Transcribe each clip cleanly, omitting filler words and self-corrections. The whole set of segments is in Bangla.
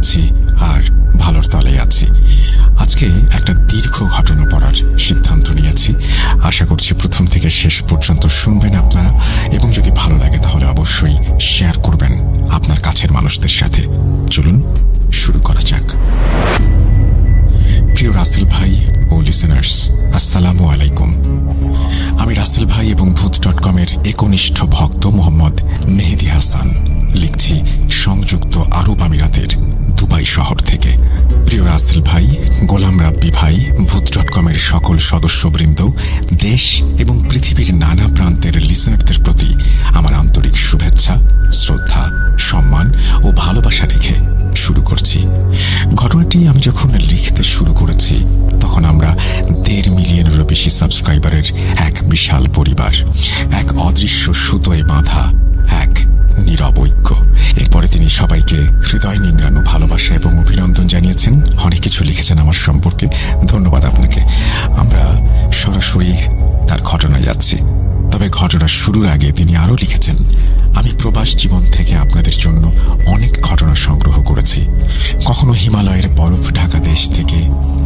আছি আর ভালোর তলেই আছি। আজকে একটা দীর্ঘ ঘটনা পড়ার সিদ্ধান্ত নিয়েছি। আশা করছি প্রথম থেকে শেষ পর্যন্ত শুনবেন আপনারা, এবং যদি ভালো লাগে তাহলে অবশ্যই শেয়ার করবেন আপনার কাছের মানুষদের সাথে। চলুন শুরু করা যাক। প্রিয় রাসেল ভাই ও লিসেনার্স, আসসালামু আলাইকুম। আমি রাসেল ভাই এবং ভূত.com-এর একনিষ্ঠ ভক্ত মোহাম্মদ মেহেদি হাসান লিখছি সংযুক্ত আরব আমিরাতের দুবাই শহর থেকে। প্রিয় রাসেল ভাই, গোলাম রাব্বি ভাই, ভূত.com-এর সকল সদস্যবৃন্দ, দেশ এবং পৃথিবীর নানা প্রান্তের লিসেনারদের প্রতি আমার আন্তরিক শুভেচ্ছা, শ্রদ্ধা, সম্মান ও ভালোবাসা রেখে শুরু করছি। ঘটনাটি আমি যখন লিখতে শুরু করেছি তখন আমরা 1.5 মিলিয়নেরও বেশি সাবস্ক্রাইবারের এক বিশাল পরিবার, এক অদৃশ্য সুতোয় বাঁধা এক নীরব ঐক্য। এরপরে তিনি সবাইকে হৃদয় নিংড়ানো ভালোবাসা এবং অভিনন্দন জানিয়েছেন, অনেক কিছু লিখেছেন আমার সম্পর্কে। ধন্যবাদ আপনাকে। আমরা সরাসরি তার ঘটনায় যাচ্ছি। তবে ঘটনা শুরুর আগে তিনি আরও লিখেছেন, আমি প্রবাস জীবন থেকে আপনাদের জন্য অনেক ঘটনা সংগ্রহ করেছি। কখনো হিমালয়ের বরফ ঢাকা দেশ থেকে,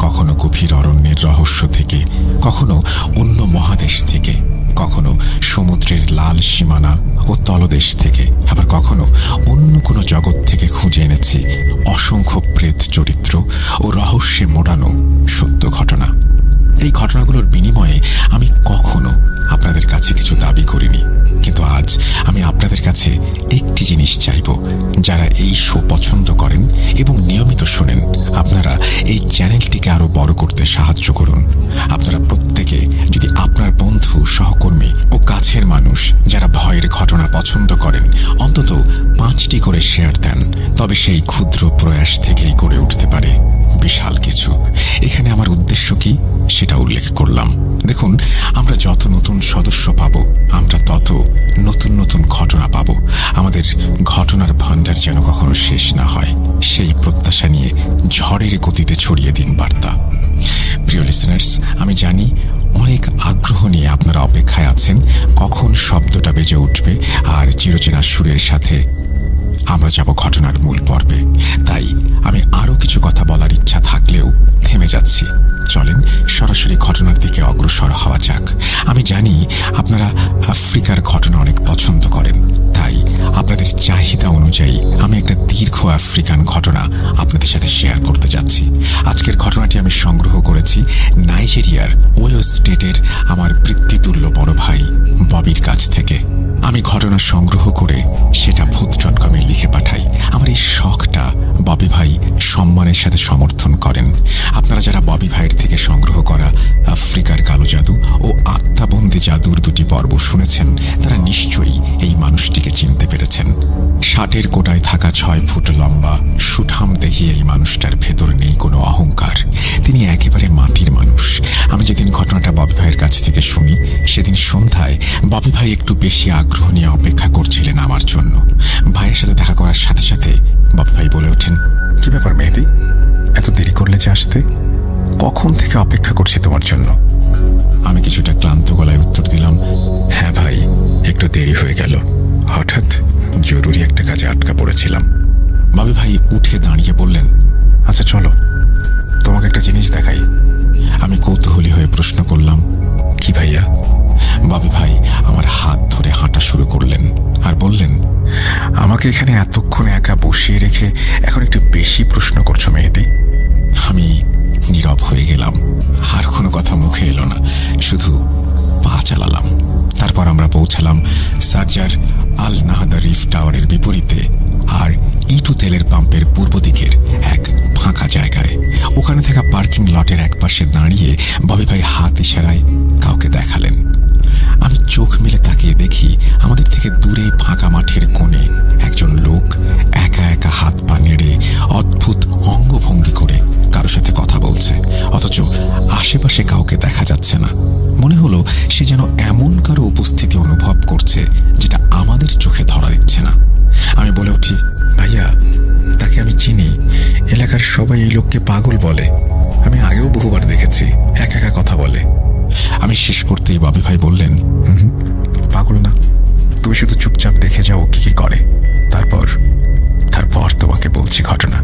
কখনো গভীর অরণ্যের রহস্য থেকে, কখনো অন্য মহাদেশ থেকে, কখনো সমুদ্রের লাল সীমানা ও তলদেশ থেকে, আবার কখনো অন্য কোনো জগৎ থেকে খুঁজে এনেছি অসংখ্য প্রেত চরিত্র ও রহস্যে মোড়ানো সত্য ঘটনা। এই ঘটনাগুলোর বিনিময়ে আমি কখনো আপনাদের কাছে কিছু দাবি করিনি, কিন্তু আজ আমি আপনাদের কাছে একটি জিনিস চাইব। যারা এই শো পছন্দ করেন এবং নিয়মিত শোনেন, আপনারা এই চ্যানেলটিকে আরো বড় করতে সাহায্য করুন। আপনারা প্রত্যেকে যদি আপনার বন্ধু, সহকর্মী ও কাছের মানুষ যারা ভয়ের ঘটনা পছন্দ করেন অন্তত 5টি করে শেয়ার দেন, তবে সেই ক্ষুদ্র প্রয়াস থেকেই গড়ে উঠতে পারে বিশাল কিছু। এখানে আমার উদ্দেশ্য কি সেটা উল্লেখ করলাম। দেখুন, আমরা যত নতুন সদস্য পাবো আমরা তত নতুন নতুন ঘটনা পাবো। আমাদের ঘটনার ভান্ডার যেন কখনো শেষ না হয়, সেই প্রত্যাশা নিয়ে ঝড়ের গতিতে ছড়িয়ে দিন বার্তা। প্রিয় লিসেনার্স, আমি জানি অনেক আগ্রহ নিয়ে আপনারা অপেক্ষায় আছেন কখন শব্দটা বেজে উঠবে আর চিরচেনা সুরের সাথে আমরা যাব ঘটনার মূল পর্বে। তাই আমি আরও কিছু কথা বলার ইচ্ছা থাকলেও থেমে যাচ্ছি। চলেন সরাসরি ঘটনার দিকে অগ্রসর হওয়া যাক। আমি জানি আপনারা আফ্রিকার ঘটনা অনেক পছন্দ করেন, তাই আপনাদের চাহিদা অনুযায়ী আমি একটা দীর্ঘ আফ্রিকান ঘটনা আপনাদের সাথে শেয়ার করতে যাচ্ছি। আজকের ঘটনাটি আমি সংগ্রহ করেছি নাইজেরিয়ার ওয়ো স্টেটের আমার পিতৃতুল্য বড় ভাই ববির কাছ থেকে। আমি ঘটনা সংগ্রহ করে সেটা ভূত.com-এ লিখে পাঠাই। আমার এই শখটা ববি ভাই সম্মানের সাথে সমর্থন করেন। আপনারা যারা ববি ভাইয়ের থেকে সংগ্রহ করা আফ্রিকার কালো জাদু ও আত্মাবন্দী জাদুর 2টি পর্ব শুনেছেন, তারা নিশ্চয়ই এই মানুষটিকে চিনতে পেরেছেন। 60-এর কোটায় থাকা 6 ফুট লম্বা সুঠাম দেহি এই মানুষটার ভেতর নেই কোনো অহংকার। তিনি একেবারে মাটির মানুষ। আমি যেদিন ঘটনাটা ববি ভাইয়ের কাছ থেকে শুনি সেদিন সন্ধ্যায় ববি ভাই একটু বেশি আগ্রহ নিয়ে অপেক্ষা করছিলেন আমার জন্য। ভাইয়ের সাথে দেখা করার সাথে সাথে ববি ভাই বলে ওঠেন, কি ব্যাপার মেহেদি, এত দেরি করলে যে আসতে? কখন থেকে অপেক্ষা করছি তোমার জন্য। আমি কিছুটা ক্লান্ত গলায় উত্তর দিলাম, হ্যাঁ ভাই, একটু দেরি হয়ে গেল, হঠাৎ জরুরি একটা কাজে আটকা পড়েছিলাম। ববি ভাই উঠে দাঁড়িয়ে বললেন, আচ্ছা চলো, তোমাকে একটা জিনিস দেখাই। আমি কৌতূহলী হয়ে প্রশ্ন করলাম, কি ভাইয়া? ববি ভাই আমার হাত ধরে হাঁটা শুরু করলেন আর বললেন, আমাকে এখানে এতক্ষণ একা বসিয়ে রেখে এখন একটু বেশি প্রশ্ন করছো মেহেদি। আমি নীরব হয়ে গেলাম। আর কোনো কথা মুখে এলো না, শুধু পা চালালাম। তারপর আমরা পৌঁছালাম সার্জার আল নাহাদা রিফ টাওয়ারের বিপরীতে আর ইটু তেলের পাম্পের পূর্ব দিকের এক ফাঁকা জায়গায়। ওখানে থাকা পার্কিং লটের এক পাশে দাঁড়িয়ে ববি ভাই হাত ইশারায় কাউকে দেখালেন। আমি চোখ মেলে তাকিয়ে দেখি আমাদের থেকে দূরে ফাঁকা মাঠের কোণে একজন লোক একা একা হাত পা নেড়ে অদ্ভুত অঙ্গভঙ্গি করে কারো সাথে কথা বলছে, অথচ আশেপাশে কাউকে দেখা যাচ্ছে না। মনে হলো সে যেন এমন কারো উপস্থিতি অনুভব করছে যেটা আমাদের চোখে ধরা দিচ্ছে না। আমি বলে উঠি, ভাইয়া, তাকে আমি চিনি। এলাকার সবাই এই লোককে পাগল বলে। আমি আগেও বহুবার দেখেছি, একা একা কথা বলে। আমি শেষ করতেই ববি ভাই বললেন, পাগল না, তুমি শুধু চুপচাপ দেখে যাও কি কি করে, তারপর তারপর তোমাকে বলছি ঘটনা।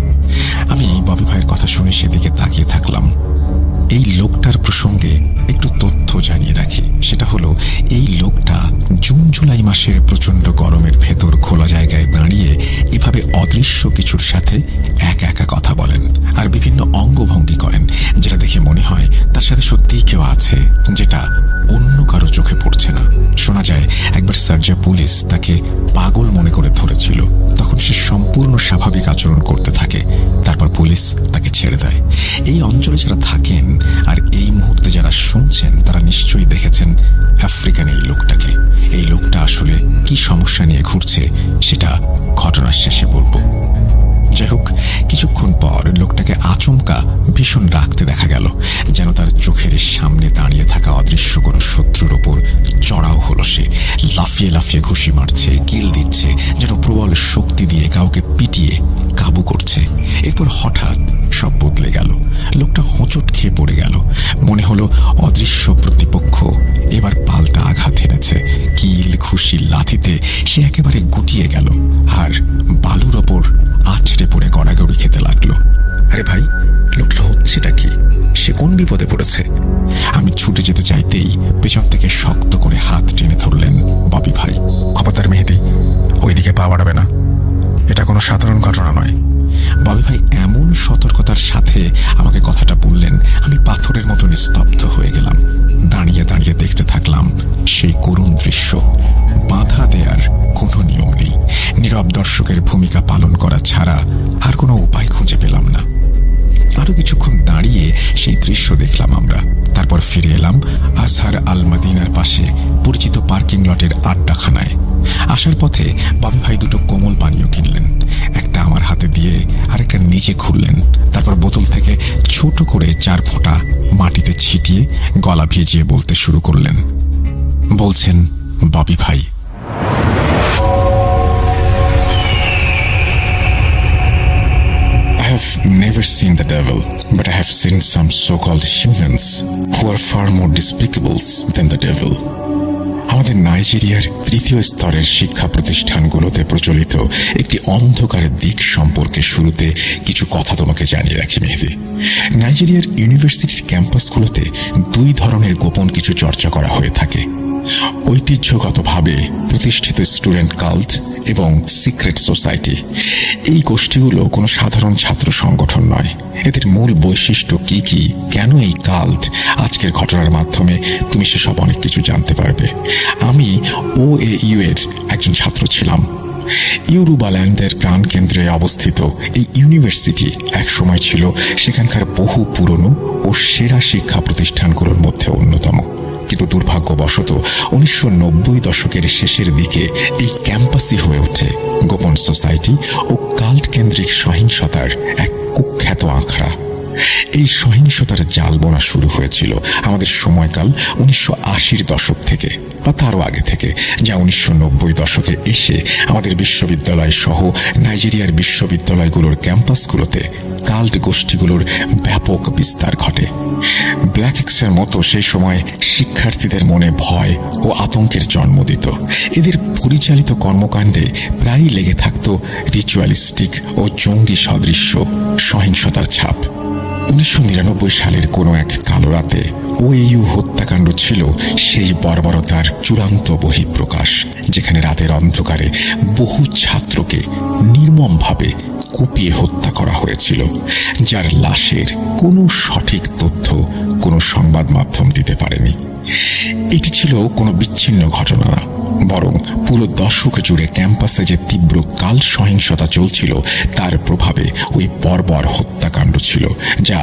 আমি ববি ভাইয়ের কথা শুনে সেদিকে তাকিয়ে থাকলাম। এই লোকটার প্রসঙ্গে একটু তথ্য জানিয়ে রাখি। সেটা হলো, এই লোকটা জুন জুলাই মাসের প্রচণ্ড গরমের ভেতর খোলা জায়গায় দাঁড়িয়ে এভাবে অদৃশ্য কিছুর সাথে একা কথা বলেন আর বিভিন্ন অঙ্গভঙ্গি করেন, যেটা দেখে মনে হয় তার সাথে সত্যিই কেউ আছে, যেটা অন্য কারো চোখে পড়ছে না। শোনা যায় একবার সার্জা পুলিশ তাকে পাগল মনে করে ধরেছিল। তখন সে সম্পূর্ণ স্বাভাবিক আচরণ করতে থাকে, তারপর পুলিশ তাকে ছেড়ে দেয়। এই অঞ্চলে যারা থাকেন আর এই মুহূর্তে যারা শুনছেন, তারা নিশ্চয়ই দেখেছেন আফ্রিকান এই লোকটাকে। এই লোকটা আসলে কি সমস্যা নিয়ে ঘুরছে সেটা ঘটনার শেষে বলবো। যাই হোক, কিছুক্ষণ পর লোকটাকে আচমকা ভীষণ রাগতে দেখা গেল, যেন তার চোখের সামনে দাঁড়িয়ে থাকা অদৃশ্য কোনো শত্রুর ওপর চড়াও হলো। সে লাফিয়ে লাফিয়ে ঘুষি মারছে, কিল দিচ্ছে, যেন প্রবল শক্তি দিয়ে কাউকে পিটিয়ে কাবু করছে। এরপর হঠাৎ সব বদলে গেল। লোকটা হোঁচট খেয়ে পড়ে গেল। মনে হলো অদৃশ্য প্রতিপক্ষ এবার পাল্টা আঘাত এনেছে। কিল, ঘুষি, লাথিতে সে একেবারে গুটিয়ে গেল আর বালুর ওপর আছড়ে পড়ে গড়াগড়ি খেতে লাগলো। আরে ভাই, লোকটা হচ্ছেটা কি? সে কোন বিপদে পড়েছে? আমি ছুটে যেতে চাইতেই পেছন থেকে শক্ত করে হাত টেনে ধরলেন ববি ভাই। খবরদার মেহেদি, ওইদিকে পা বাড়াবে না, এটা কোনো সাধারণ ঘটনা নয়। ববি ভাই এমন সতর্কতার সাথে আমাকে কথাটা বললেন, আমি পাথরের মতো নিস্তব্ধ হয়ে গেলাম। দাঁড়িয়ে দাঁড়িয়ে দেখতে থাকলাম সেই করুণ দৃশ্য। বাধা দেওয়ার কোনো নিয়ম নেই। নীরব দর্শকের ভূমিকা পালন করা ছাড়া আর কোনো উপায় খুঁজে পেলাম না। আরো কিছুক্ষণ দাঁড়িয়ে সেই দৃশ্য দেখলাম আমরা। তারপর ফিরে এলাম আজহার আল মাদিনার পাশে পরিচিত পার্কিং লটের আড্ডাখানায়। আসার পথে ববি ভাই দুটো কোমল পানীয় কিনলেন। একটা আমার হাতে দিয়ে আরেকটা নিজে খুললেন। তারপর বোতল থেকে ছোট করে 4 ফোঁটা মাটিতে ছিটিয়ে গলা ভিজিয়ে বলতে শুরু করলেন। বলছেন ববি ভাই, I have never seen the devil, but I have seen some so-called humans who are far more despicable than the devil. আমাদের নাইজেরিয়ার 3য় স্তরের শিক্ষা প্রতিষ্ঠানগুলোতে প্রচলিত একটি অন্ধকারের দিক সম্পর্কে শুরুতে কিছু কথা তোমাকে জানিয়ে রাখি মেহেদি। নাইজেরিয়ার ইউনিভার্সিটির ক্যাম্পাসগুলোতে 2 ধরনের গোপন কিছু চর্চা করা হয়ে থাকে। ঐতিহ্যগতভাবে প্রতিষ্ঠিত স্টুডেন্ট কাল্ট এবং সিক্রেট সোসাইটি। এই গোষ্ঠীগুলো কোনো সাধারণ ছাত্র সংগঠন নয়। এদের মূল বৈশিষ্ট্য কি কি, কেন এই কাল্ট, আজকের ঘটনার মাধ্যমে তুমি সেসব অনেক কিছু জানতে পারবে। আমি OAU এর একজন ছাত্র ছিলাম। ইউরুবাল্যান্ডের প্রাণকেন্দ্রে অবস্থিত এই ইউনিভার্সিটি একসময় ছিল সেখানকার বহু পুরনো ও সেরা শিক্ষা প্রতিষ্ঠানগুলোর মধ্যে অন্যতম। কিন্তু দুর্ভাগ্যবশত 1990 দশকের শেষের দিকে এই ক্যাম্পাসই হয়ে ওঠে গোপন সোসাইটি ও কাল্ট কেন্দ্রিক সহিংসতার এক কুখ্যাত আখড়া। এই সহিংসতার জাল বোনা শুরু হয়েছিল আমাদের সময়কাল 1980-র দশক থেকে বা তারও আগে থেকে, যা 1990 দশকে এসে আমাদের বিশ্ববিদ্যালয় সহ নাইজেরিয়ার বিশ্ববিদ্যালয়গুলোর ক্যাম্পাসগুলোতে কাল্ট গোষ্ঠীগুলোর ব্যাপক বিস্তার ঘটে। ব্ল্যাক এক্সের মতো সেই সময় শিক্ষার্থীদের মনে ভয় ও আতঙ্কের জন্ম দিত। এদের পরিচালিত কর্মকাণ্ডে প্রায়ই লেগে থাকত রিচুয়ালিস্টিক ও জঙ্গি সদৃশ্য সহিংসতার ছাপ। 1999 সালের কোনো এক কালো রাতে OAU হত্যাকাণ্ড ছিল সেই বর্বরতার চূড়ান্ত বহিঃপ্রকাশ, যেখানে রাতের অন্ধকারে বহু ছাত্রকে নির্মমভাবে কুপিয়ে হত্যা করা হয়েছিল, যার লাশের কোনো সঠিক তথ্য কোনো সংবাদ মাধ্যম দিতে পারেনি। এটি ছিল কোনো বিচ্ছিন্ন ঘটনা না, বরং পুরো দশক জুড়ে ক্যাম্পাসে যে তীব্র কাল সহিংসতা চলছিল তার প্রভাবে ওই বর্বর হত্যাকাণ্ড ছিল, যা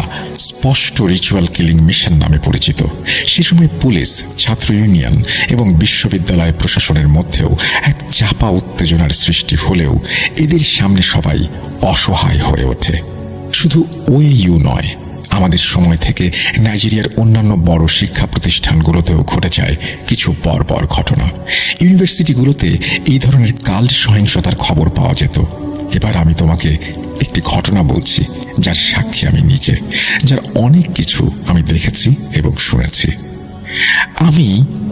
স্পষ্ট রিচুয়াল কিলিং মিশন নামে পরিচিত। সে সময় পুলিশ, ছাত্র ইউনিয়ন এবং বিশ্ববিদ্যালয় প্রশাসনের মধ্যেও এক চাপা উত্তেজনার সৃষ্টি হলেও এদের সামনে সবাই অসহায় হয়ে ওঠে। শুধু OAU নয়, আমাদের সময় থেকে নাইজেরিয়ার অন্যান্য বড় শিক্ষা প্রতিষ্ঠানগুলোতেও ঘটে যায় কিছু বর্বর ঘটনা। ইউনিভার্সিটিগুলোতে এই ধরনের কাল্ট সহিংসতার খবর পাওয়া যেত। এবার আমি তোমাকে একটি ঘটনা বলছি যার সাক্ষী আমি নিজে, যার অনেক কিছু আমি দেখেছি এবং শুনেছি। আমি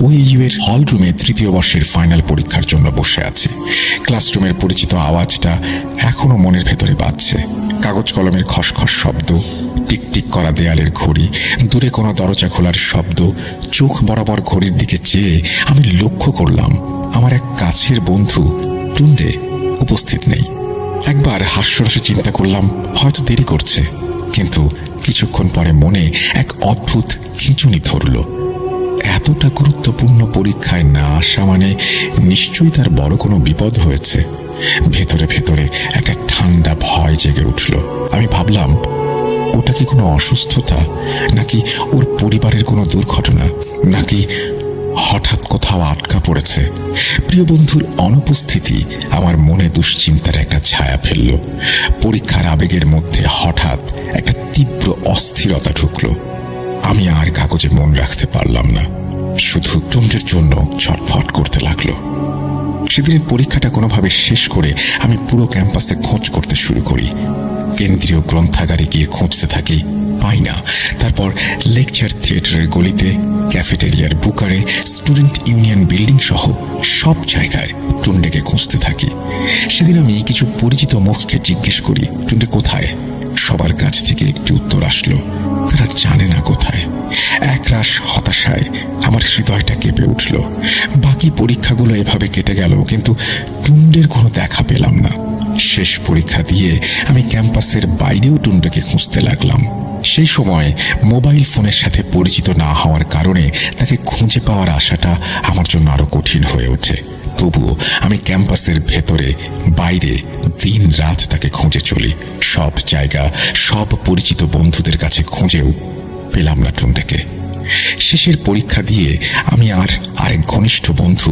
OAU এর হল রুমে 3য় বর্ষের ফাইনাল পরীক্ষার জন্য বসে আছি। ক্লাসরুমের পরিচিত আওয়াজটা এখনো মনের ভেতরে বাজছে। কাগজ কলমের খসখস শব্দ, টিকটিক করা দেয়ালের ঘড়ি, দূরে কোনো দরজা খোলার শব্দ। চোখ বরাবর ঘড়ির দিকে চেয়ে আমি লক্ষ্য করলাম আমার এক কাছের বন্ধু টুন্ডে উপস্থিত নেই। একবার হাস্যরসে চিন্তা করলাম হয়তো দেরি করছে, কিন্তু কিছুক্ষণ পরে মনে এক অদ্ভুত খিঁচুনি ধরল। এতটা গুরুত্বপূর্ণ পরীক্ষায় না আসা মানে নিশ্চয়ই তার বড় কোনো বিপদ হয়েছে। ভেতরে ভেতরে একটা ঠান্ডা ভয় জেগে উঠল। আমি ভাবলাম ওটা কি কোনো অসুস্থতা, নাকি ওর পরিবারের কোনো দুর্ঘটনা, নাকি হঠাৎ কোথাও আটকা পড়েছে। প্রিয় বন্ধুর অনুপস্থিতি আমার মনে দুশ্চিন্তার একটা ছায়া ফেলল। পরীক্ষার আবেগের মধ্যে হঠাৎ একটা তীব্র অস্থিরতা ঢুকল। আমি আর কাগজে মন রাখতে পারলাম না, শুধু টুন্ডের জন্য ছটফট করতে লাগলো। সেদিনের পরীক্ষাটা কোনোভাবে শেষ করে আমি পুরো ক্যাম্পাসে খোঁজ করতে শুরু করি। কেন্দ্রীয় গ্রন্থাগারে গিয়ে খুঁজতে থাকি, পাই না। তারপর লেকচার থিয়েটারের গলিতে, ক্যাফেটেরিয়ার বুকারে, স্টুডেন্ট ইউনিয়ন বিল্ডিং সহ সব জায়গায় টুন্ডেকে খুঁজতে থাকি। সেদিন আমি কিছু পরিচিত মুখকে জিজ্ঞেস করি, টুন্ডে কোথায়? সবার কাছ থেকে একটি উত্তর আসলো, তারা জানে না কোথায়। একরাশ হতাশায় আমার হৃদয়টা কেঁপে উঠল। বাকি পরীক্ষাগুলো এভাবে কেটে গেল, কিন্তু টুন্ডের কোনো দেখা পেলাম না। শেষ পরীক্ষা দিয়ে আমি ক্যাম্পাসের বাইরেও টুন্ডেকে খুঁজতে লাগলাম। সেই সময় মোবাইল ফোনের সাথে পরিচিত না হওয়ার কারণে তাকে খুঁজে পাওয়ার আশাটা আমার জন্য আরো কঠিন হয়ে ওঠে। তবুও আমি ক্যাম্পাসের ভেতরে বাইরে দিন রাত তাকে খুঁজে চলি। সব জায়গা, সব পরিচিত বন্ধুদের কাছে খুঁজেও পেলাম না টুন্ডেকে। শেষের পরীক্ষা দিয়ে আমি আর আরেক ঘনিষ্ঠ বন্ধু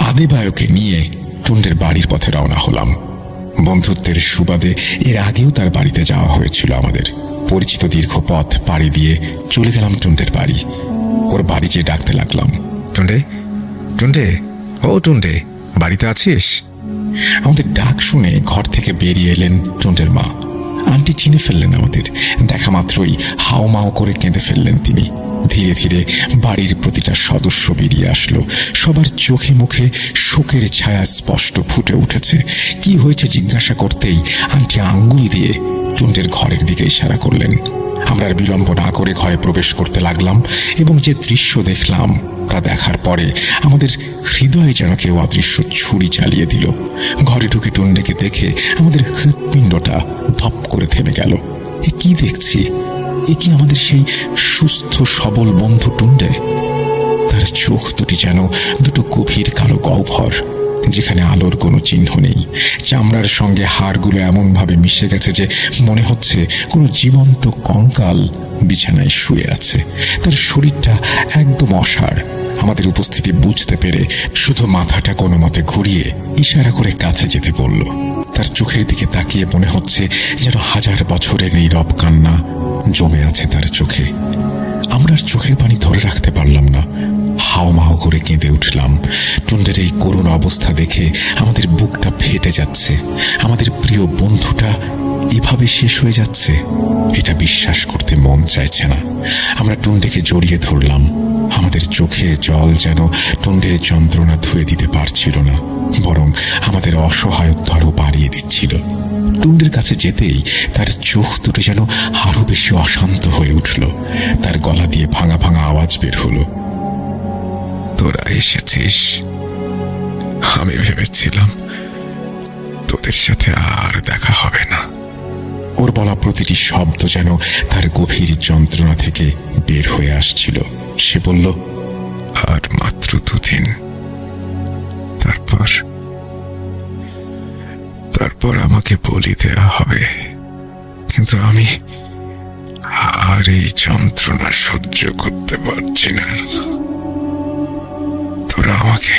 আদেবায়কে নিয়ে টুন্ডের বাড়ির পথে রওনা হলাম। বন্ধুত্বের সুবাদে এর আগেও তার বাড়িতে যাওয়া হয়েছিল আমাদের। পরিচিত দীর্ঘ পথ পাড়ি দিয়ে চলে গেলাম টুন্ডের বাড়ি। ওর বাড়ি যেয়ে ডাকতে লাগলাম, টুন্ডে, টুন্ডে, ও টুন্ডে, বাড়িতে আছিস? আমাদের ডাক শুনে ঘর থেকে বেরিয়ে এলেন টুন্ডের মা। আন্টি চিনে ফেললেন আমাদের। দেখা মাত্রই হাওমাও করে কেঁদে ফেললেন তিনি। ধীরে ধীরে বাড়ির প্রতিটা সদস্য বেরিয়ে আসলো। সবার চোখে মুখে শোকের ছায়া স্পষ্ট ফুটে উঠেছে। কি হয়েছে জিজ্ঞাসা করতেই আন্টি আঙ্গুল দিয়ে টুন্ডের ঘরের দিকে ইশারা করলেন। আমরা আর বিলম্ব না করে ঘরে প্রবেশ করতে লাগলাম, এবং যে দৃশ্য দেখলাম তা দেখার পরে আমাদের হৃদয়ে যেন কেউ অদৃশ্য ছুরি চালিয়ে দিল। ঘরে ঢুকে টুন্ডেকে দেখে আমাদের হৃৎপিণ্ডটা ধপ করে থেমে গেল। এ কি দেখছি? এ কি আমাদের সেই সুস্থ সবল বন্ধু টুন্ডে? তার চোখ দুটি যেন দুটো গভীর কালো গহ্বর, যেখানে আলোর কোনো চিহ্ন নেই। চামড়ার সঙ্গে হাড়গুলো এমনভাবে মিশে গেছে যে মনে হচ্ছে কোনো জীবন্ত কঙ্কাল বিছানায় শুয়ে আছে। তার শরীরটা একদম অসাড়। আমাদের উপস্থিতি বুঝতে পেরে শুধু মাথাটা কোনো মতে ঘুরিয়ে ইশারা করে কাছে যেতে বলল। তার চোখের দিকে তাকিয়ে মনে হচ্ছে যেন হাজার বছরের নীরব কান্না জমে আছে তার চোখে। আমরা আর চোখের পানি ধরে রাখতে পারলাম না, হাওমাও করে কেঁদে উঠলাম। টুন্ডের এই করুণ অবস্থা দেখে আমাদের বুকটা ফেটে যাচ্ছে। আমাদের প্রিয় বন্ধুটা এভাবে শেষ হয়ে যাচ্ছে, এটা বিশ্বাস করতে মন চাইছে না। আমরা টুন্ডেকে জড়িয়ে ধরলাম। আমাদের চোখে জল যেন টুন্ডের যন্ত্রণা ধুয়ে দিতে পারছিল না, বরং আমাদের অসহায়ত্ব আরো বাড়িয়ে দিচ্ছিল। টুন্ডের কাছে যেতেই তার চোখ দুটো যেন আরো বেশি অশান্ত হয়ে উঠল। তার গলা দিয়ে ভাঙা ভাঙা আওয়াজ বের হলো, তোরা এসেছিস? আমি ভেবেছিলাম তোদের সাথে আর দেখা হবে না। ওর বলা প্রতিটি শব্দ যেন তার গভীর যন্ত্রণা থেকে বের হয়ে আসছিল। সে বলল, আর মাত্র 2 দিন, তারপর আমাকে বলি দেয়া হবে। কিন্তু আমি আর এই যন্ত্রণা সহ্য করতে পারছি না। তোরা আমাকে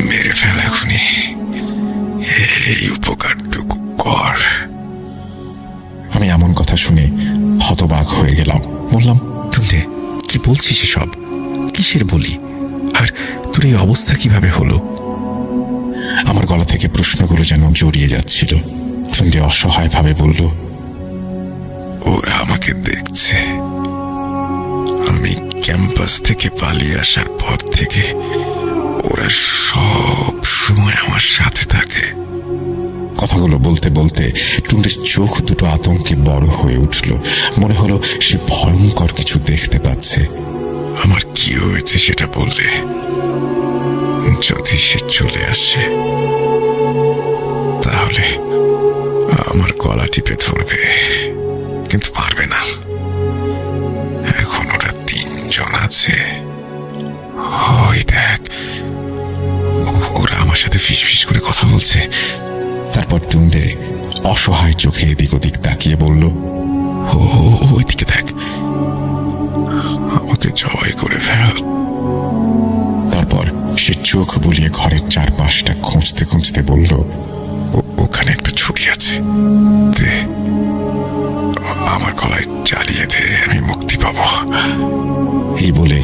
মেরে ফেল এখনই, এই উপকারটুকু কর। আমি এমন কথা শুনে হতবাক হয়ে গেলাম। বললাম, টুন্ডে, কি বলছিস এসব? কিসের বলি? আর তোর এই অবস্থা কিভাবে হলো? আমার গলা থেকে প্রশ্নগুলো যেন জড়িয়ে যাচ্ছিল। টুন্ডে অসহায় ভাবে বলল, ওরা আমাকে দেখছে, আমি ক্যাম্পাস থেকে পালিয়ে আসার পর থেকে ওরা সব সময় আমার সাথে থাকে। কথাগুলো বলতে বলতে টুন্ডের চোখ দুটো আতঙ্কে বড় হয়ে উঠল। মনে হলো সে ভয়ঙ্কর কিছু দেখতে পাচ্ছে। আমার কি হয়েছে সেটা বললে যদি সে চলে আসে তাহলে আমার গলা টিপে ধরবে, কিন্তু পারবে না। এখন ওরা 3 জন আছে। ওই দেখ, ওরা আমার সাথে ফিসফিস করে কথা বলছে। তারপর টুন্ডে অসহায় চোখে এদিক ওদিক তাকিয়ে বলল, ওইদিকে দেখ, আমাকে জবাই করে ফেল। তারপর সে চোখ বুলিয়ে ঘরের চারপাশটা খুঁজতে খুঁজতে বলল, ওখানে একটা ছুরি আছে, দে, আমার গলায় চালিয়ে দে, আমি মুক্তি পাবো। এই বলে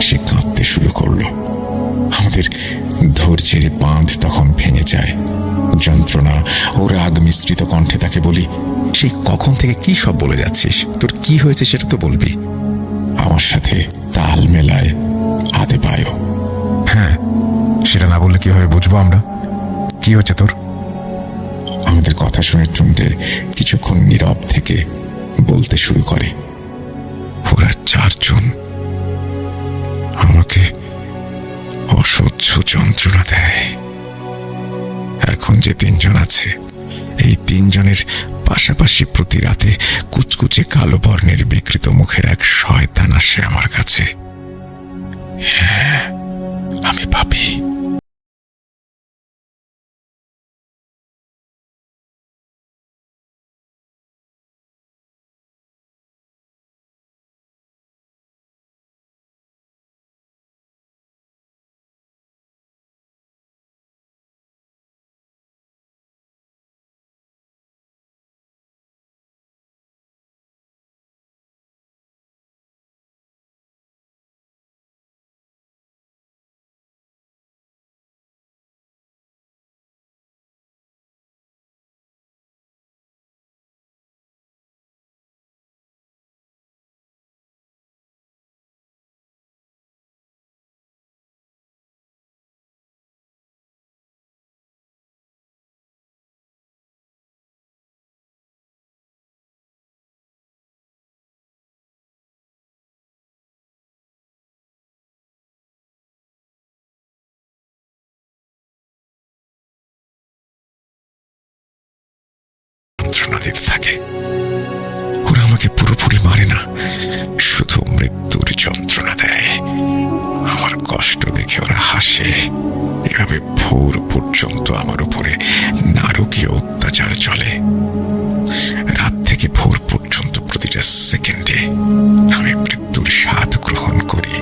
সে কাঁদতে শুরু করলো। আমাদের ধৈর্যের বাঁধ তখন ভেঙে যায়। যন্ত্রণা ও রাগ মিশ্রিত কণ্ঠে তাকে বলি, সেই কখন থেকে কি সব বলে যাচ্ছিস? তোর কি হয়েছে সেটা তো বলবি। আমার সাথে তাল মেলায় আদেবায়ো। হ্যাঁ, সেটা না বললে কিভাবে বুঝবো আমরা? কি হচ্ছে তোর? আমাদের কথা শুনে টুন্ডে কিছুক্ষণ নীরব থেকে বলতে শুরু করে, ওরা 4 জন আমাকে অসহ্য যন্ত্রণা দেয়। এখন যে 3 জন আছে, এই 3 জনের পাশাপাশি প্রতি রাতে কুচকুচে কালো বর্ণের বিকৃত মুখের এক শয়তান আসে আমার কাছে। হ্যাঁ, আমি পাপী। যন্ত্রণা দিতে থাকে। ওরা আমাকে পুরোপুরি মারে না, শুধু মৃত্যুর যন্ত্রণা দেয়। আমার কষ্ট দেখে ওরা হাসে। এভাবে ভোর পর্যন্ত আমার উপরে নারকীয় অত্যাচার চলে। রাত থেকে ভোর পর্যন্ত প্রতিটা সেকেন্ডে আমি মৃত্যুর স্বাদ গ্রহণ করি।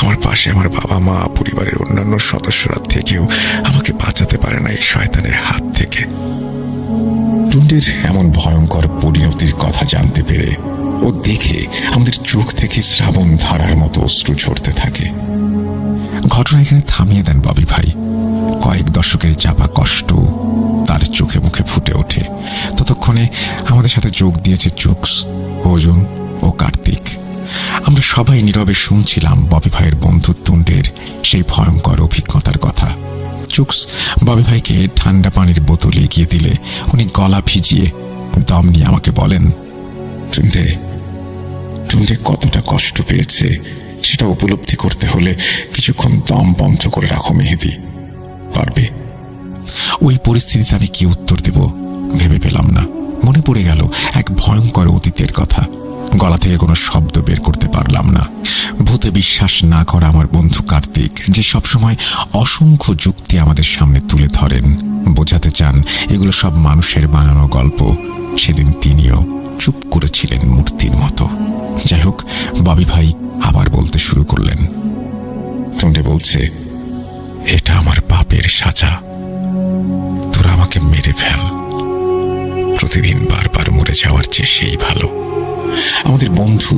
আমার পাশে আমার বাবা মা, পরিবারের অন্যান্য সদস্যরা থেকেও আমাকে বাঁচাতে পারে না এই শয়তানের হাত থেকে। টুন্ডের এমন ভয়ঙ্কর পরিণতির কথা জানতে পেরে ও দেখে আমাদের চোখ থেকে শ্রাবণ ধারার মতো অশ্রু ঝরতে থাকে। ঘটনা এখানে থামিয়ে দেন ববি ভাই। কয়েক দশকের চাপা কষ্ট তার চোখে মুখে ফুটে ওঠে। ততক্ষণে আমাদের সাথে যোগ দিয়েছে চুকস, অর্জুন ও কার্তিক। আমরা সবাই নীরবে শুনছিলাম ববি ভাইয়ের বন্ধু টুন্ডের সেই ভয়ঙ্কর অভিজ্ঞতার কথা। চুকস ববি ভাইকে ঠান্ডা পানির বোতল এগিয়ে দিলে উনি গলা ভিজিয়ে দম নিয়ে আমাকে বলেন, টুন্ডে কতটা কষ্ট পেয়েছে সেটা উপলব্ধি করতে হলে কিছুক্ষণ দম বন্ধ করে রাখো মেহেদি, পারবে? ওই পরিস্থিতিতে আমি কি উত্তর দেব ভেবে পেলাম না। মনে পড়ে গেল এক ভয়ঙ্কর অতীতের কথা। গলা থেকে কোনো শব্দ বের করতে পারলাম না। ভূতে বিশ্বাস না করা আমার বন্ধু কার্তিক, যে সবসময় অসংখ্য যুক্তি আমাদের সামনে তুলে ধরেন, বোঝাতে চান এগুলো সব মানুষের বানানো গল্প, সেদিন তিনিও চুপ করেছিলেন মূর্তির মতো। যাই হোক, ববি ভাই আবার বলতে শুরু করলেন। টুন্ডে বলছে, এটা আমার পাপের সাজা, তোরা আমাকে মেরে ফেল। প্রতিদিন বারবার মরে যাওয়ার চেয়ে সেই ভালো। আমাদের বন্ধু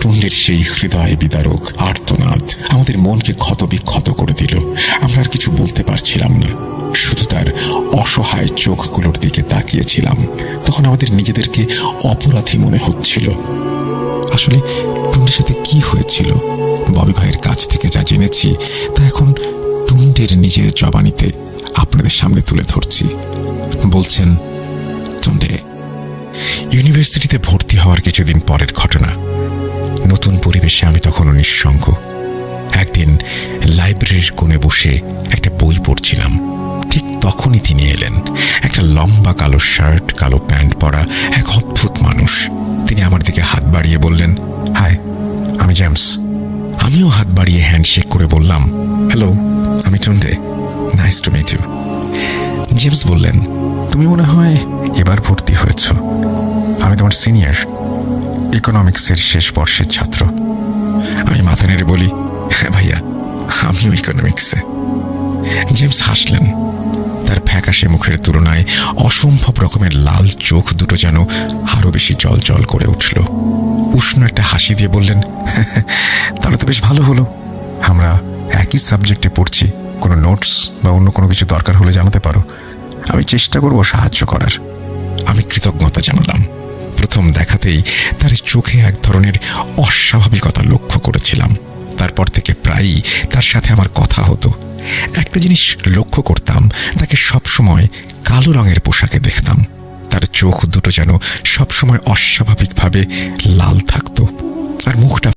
টুন্ডের সেই হৃদয় বিদারক আর্তনাদ আমাদের মনকে ক্ষতবিক্ষত করে দিল। আমরা আর কিছু বলতে পারছিলাম না, শুধু তার অসহায় চোখগুলোর দিকে তাকিয়েছিলাম। তখন আমাদের নিজেদেরকে অপরাধী মনে হচ্ছিল। আসলে টুন্ডে আমাদের সাথে কি হয়েছিল, ববি ভাইয়ের কাছ থেকে যা জেনেছি তা এখন টুন্ডের নিজের জবানিতে আপনাদের সামনে তুলে ধরছি। বলছেন, টুন্ডে, ইউনিভার্সিটিতে ভর্তি হওয়ার কিছুদিন পরের ঘটনা। নতুন পরিবেশে আমি তখনও নিঃসঙ্গ। একদিন লাইব্রেরির কোণে বসে একটা বই পড়ছিলাম। ঠিক তখনই তিনি এলেন। একটা লম্বা কালো শার্ট, কালো প্যান্ট পরা এক অদ্ভুত মানুষ। তিনি আমার দিকে হাত বাড়িয়ে বললেন, হাই, আমি জেমস। আমিও হাত বাড়িয়ে হ্যান্ডশেক করে বললাম, হ্যালো, আমি Tunde, nice to meet you. James বললেন, তুমি মনে হয় এবার ভর্তি হয়েছ। আমি তোমার সিনিয়র, ইকোনমিক্সের শেষ বর্ষের ছাত্র। আমি মাথা নেড়ে বলি, হ্যাঁ ভাইয়া, আমিও ইকোনমিক্সে। জেমস হাসলেন। তার ফ্যাকাশে মুখের তুলনায় অসম্ভব রকমের লাল চোখ দুটো যেন আরো বেশি জল জল করে উঠল। উষ্ণ একটা হাসি দিয়ে বললেন, তাহলে তো বেশ ভালো হলো। আমরা একই সাবজেক্টে পড়ছি। কোনো নোটস বা অন্য কোনো কিছু দরকার হলে জানাতে পারো, আমি চেষ্টা করব সাহায্য করার। আমি কৃতজ্ঞতা জানালাম। প্রথম দেখাতেই তার চোখে এক ধরনের অস্বাভাবিকতা লক্ষ্য করেছিলাম। তারপর থেকে প্রায়ই তার সাথে আমার কথা হতো। একটা জিনিস লক্ষ্য করতাম, তাকে সবসময় কালো রঙের পোশাকে দেখতাম। তার চোখ দুটো যেন সবসময় অস্বাভাবিকভাবে লাল থাকত, আর মুখটা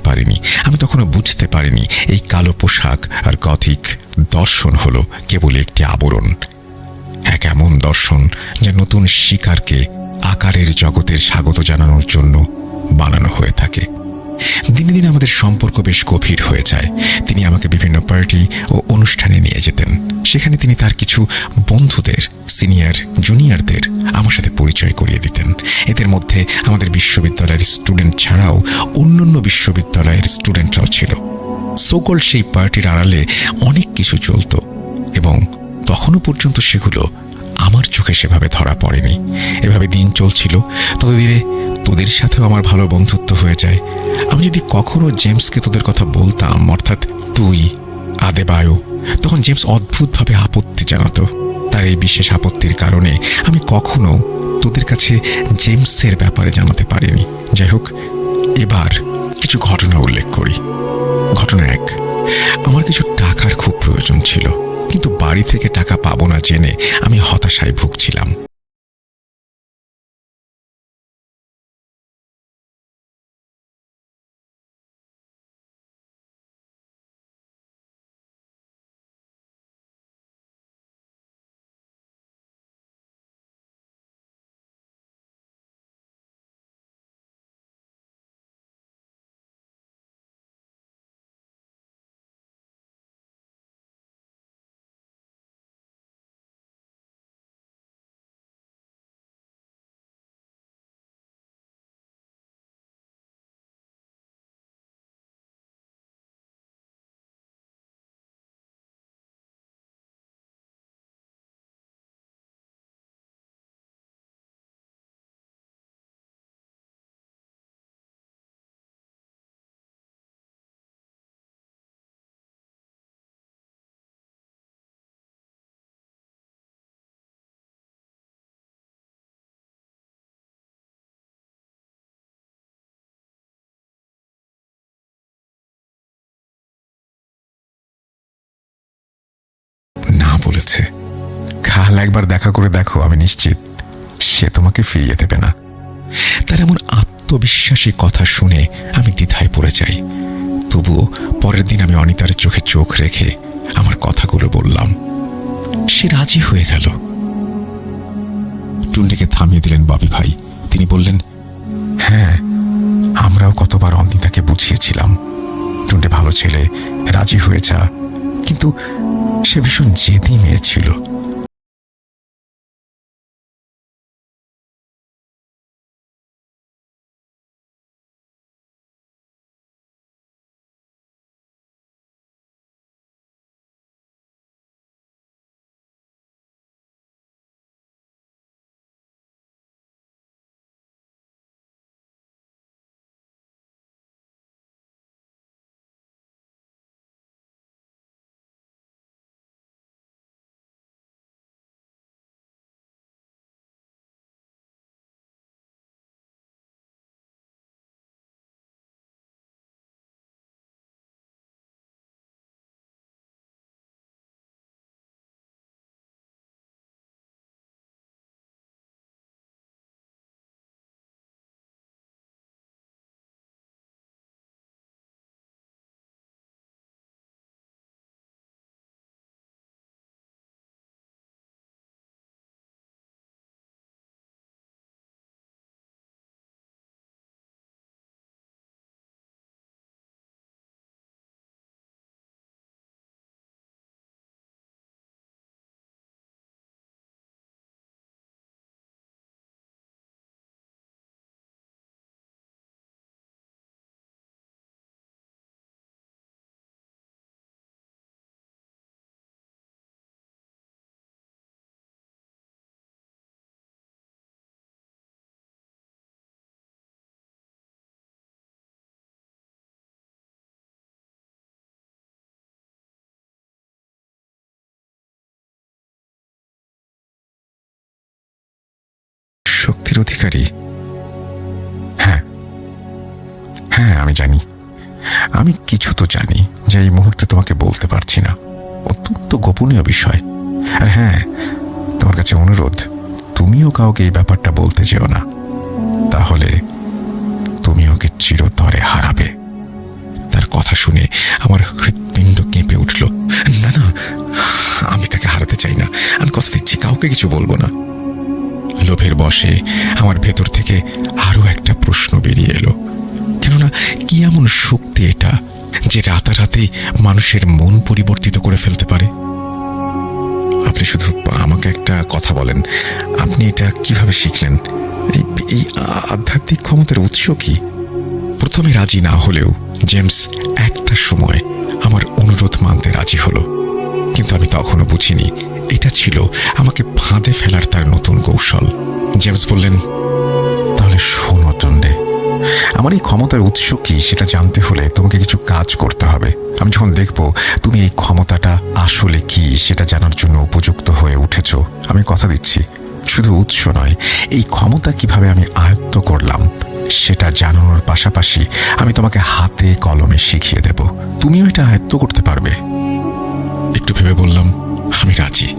পারিনি। আমি তখনও বুঝতে পারিনি এই কালো পোশাক আর গথিক দর্শন হলো কেবল একটি আবরণ, এক এমন দর্শন যা নতুন শিকারকে আকারের জগতের স্বাগত জানানোর জন্য বানানো হয়ে থাকে। দিনে দিনে আমাদের সম্পর্ক বেশ গভীর হয়ে যায়। তিনি আমাকে বিভিন্ন পার্টি ও অনুষ্ঠানে নিয়ে যেতেন। সেখানে তিনি তার কিছু বন্ধুদের, সিনিয়র জুনিয়রদের আমার সাথে পরিচয় করিয়ে দিতেন। এদের মধ্যে আমাদের বিশ্ববিদ্যালয়ের স্টুডেন্ট ছাড়াও অন্যান্য বিশ্ববিদ্যালয়ের স্টুডেন্টরাও ছিল। সোকল সেই পার্টির আড়ালে অনেক কিছু চলত এবং তখনও পর্যন্ত সেগুলো আমার চোখে সেভাবে ধরা পড়েনি। এভাবে দিন চলছিল। ততদিনে তোদের সাথেও আমার ভালো বন্ধুত্ব হয়ে যায়। আমি যদি কখনো জেমসকে তোদের কথা বলতাম, অর্থাৎ তুই, আদেবায়ু, তখন জেমস অদ্ভুতভাবে আপত্তি জানাতো। তার এই বিশেষ আপত্তির কারণে আমি কখনো তোদের কাছে জেমসের ব্যাপারে জানাতে পারিনি। যাই হোক, এবার কিছু ঘটনা উল্লেখ করি। ঘটনা 1, আমার কিছু টাকার খুব প্রয়োজন ছিল, কিন্তু বাড়ি থেকে টাকা পাবো না জেনে আমি হতাশায় ভুগছিলাম। বলেছে, কাল একবার দেখা করে দেখো, আমি নিশ্চিত সে তোমাকে ফিরিয়ে দেবে না। তার এমন আত্মবিশ্বাসী কথা শুনে আমি দ্বিধায় পড়ে যাই। তবুও পরের দিন আমি অনিতার চোখে চোখ রেখে আমার কথাগুলো বললাম। সে রাজি হয়ে গেল। টুন্ডিকে থামিয়ে দিলেন ববি ভাই। তিনি বললেন, হ্যাঁ, আমরাও কতবার অনিতাকে বুঝিয়েছিলাম টুন্ডে ভালো ছেলে, রাজি হয়ে যা, কিন্তু সে ভীষণ জেদি মেয়ে ছিল। শক্তির অধিকারী? হ্যাঁ হ্যাঁ, আমি জানি। আমি কিছু তো জানি, যে এই মুহূর্তে তোমাকে বলতে পারছি না। অত্যন্ত গোপনীয় বিষয়। আর হ্যাঁ, তোমার কাছে অনুরোধ, তুমিও কাউকে এই ব্যাপারটা বলতে যেও না, তাহলে তুমি ওকে চিরতরে হারাবে। তার কথা শুনে আমার হৃৎপিণ্ড কেঁপে উঠল। না না, আমি তাকে হারাতে চাই না। আমি কথা দিচ্ছি, কাউকে কিছু বলবো না। লোভের বশে আমার ভেতর থেকে আরো একটা প্রশ্ন বেরিয়ে এলো, কেননা কি এমন শক্তি এটা যে রাতারাতি মানুষের মন পরিবর্তিত করে ফেলতে পারে? আপনি শুধু আমাকে একটা কথা বলেন, আপনি এটা কিভাবে শিখলেন? এই আধ্যাত্মিক ক্ষমতার উৎস কি? প্রথমে রাজি না হলেও জেমস একটা সময় আমার অনুরোধ মানতে রাজি হলো, কিন্তু আমি তখনও বুঝিনি এটা ছিল আমাকে ফাঁদে ফেলার তার নতুন কৌশল। জেমস বললেন, তাহলে শোনো টুন্ডে, আমার এই ক্ষমতার উৎস কি সেটা জানতে হলে তোমাকে কিছু কাজ করতে হবে। আমি যখন দেখব তুমি এই ক্ষমতাটা আসলে কি সেটা জানার জন্য উপযুক্ত হয়ে উঠেছ, আমি কথা দিচ্ছি শুধু উৎস নয়, এই ক্ষমতা কিভাবে আমি আয়ত্ত করলাম সেটা জানানোর পাশাপাশি আমি তোমাকে হাতে কলমে শিখিয়ে দেব। তুমিও এটা আয়ত্ত করতে পারবে। একটু ভেবে বললাম, আমি রাজি।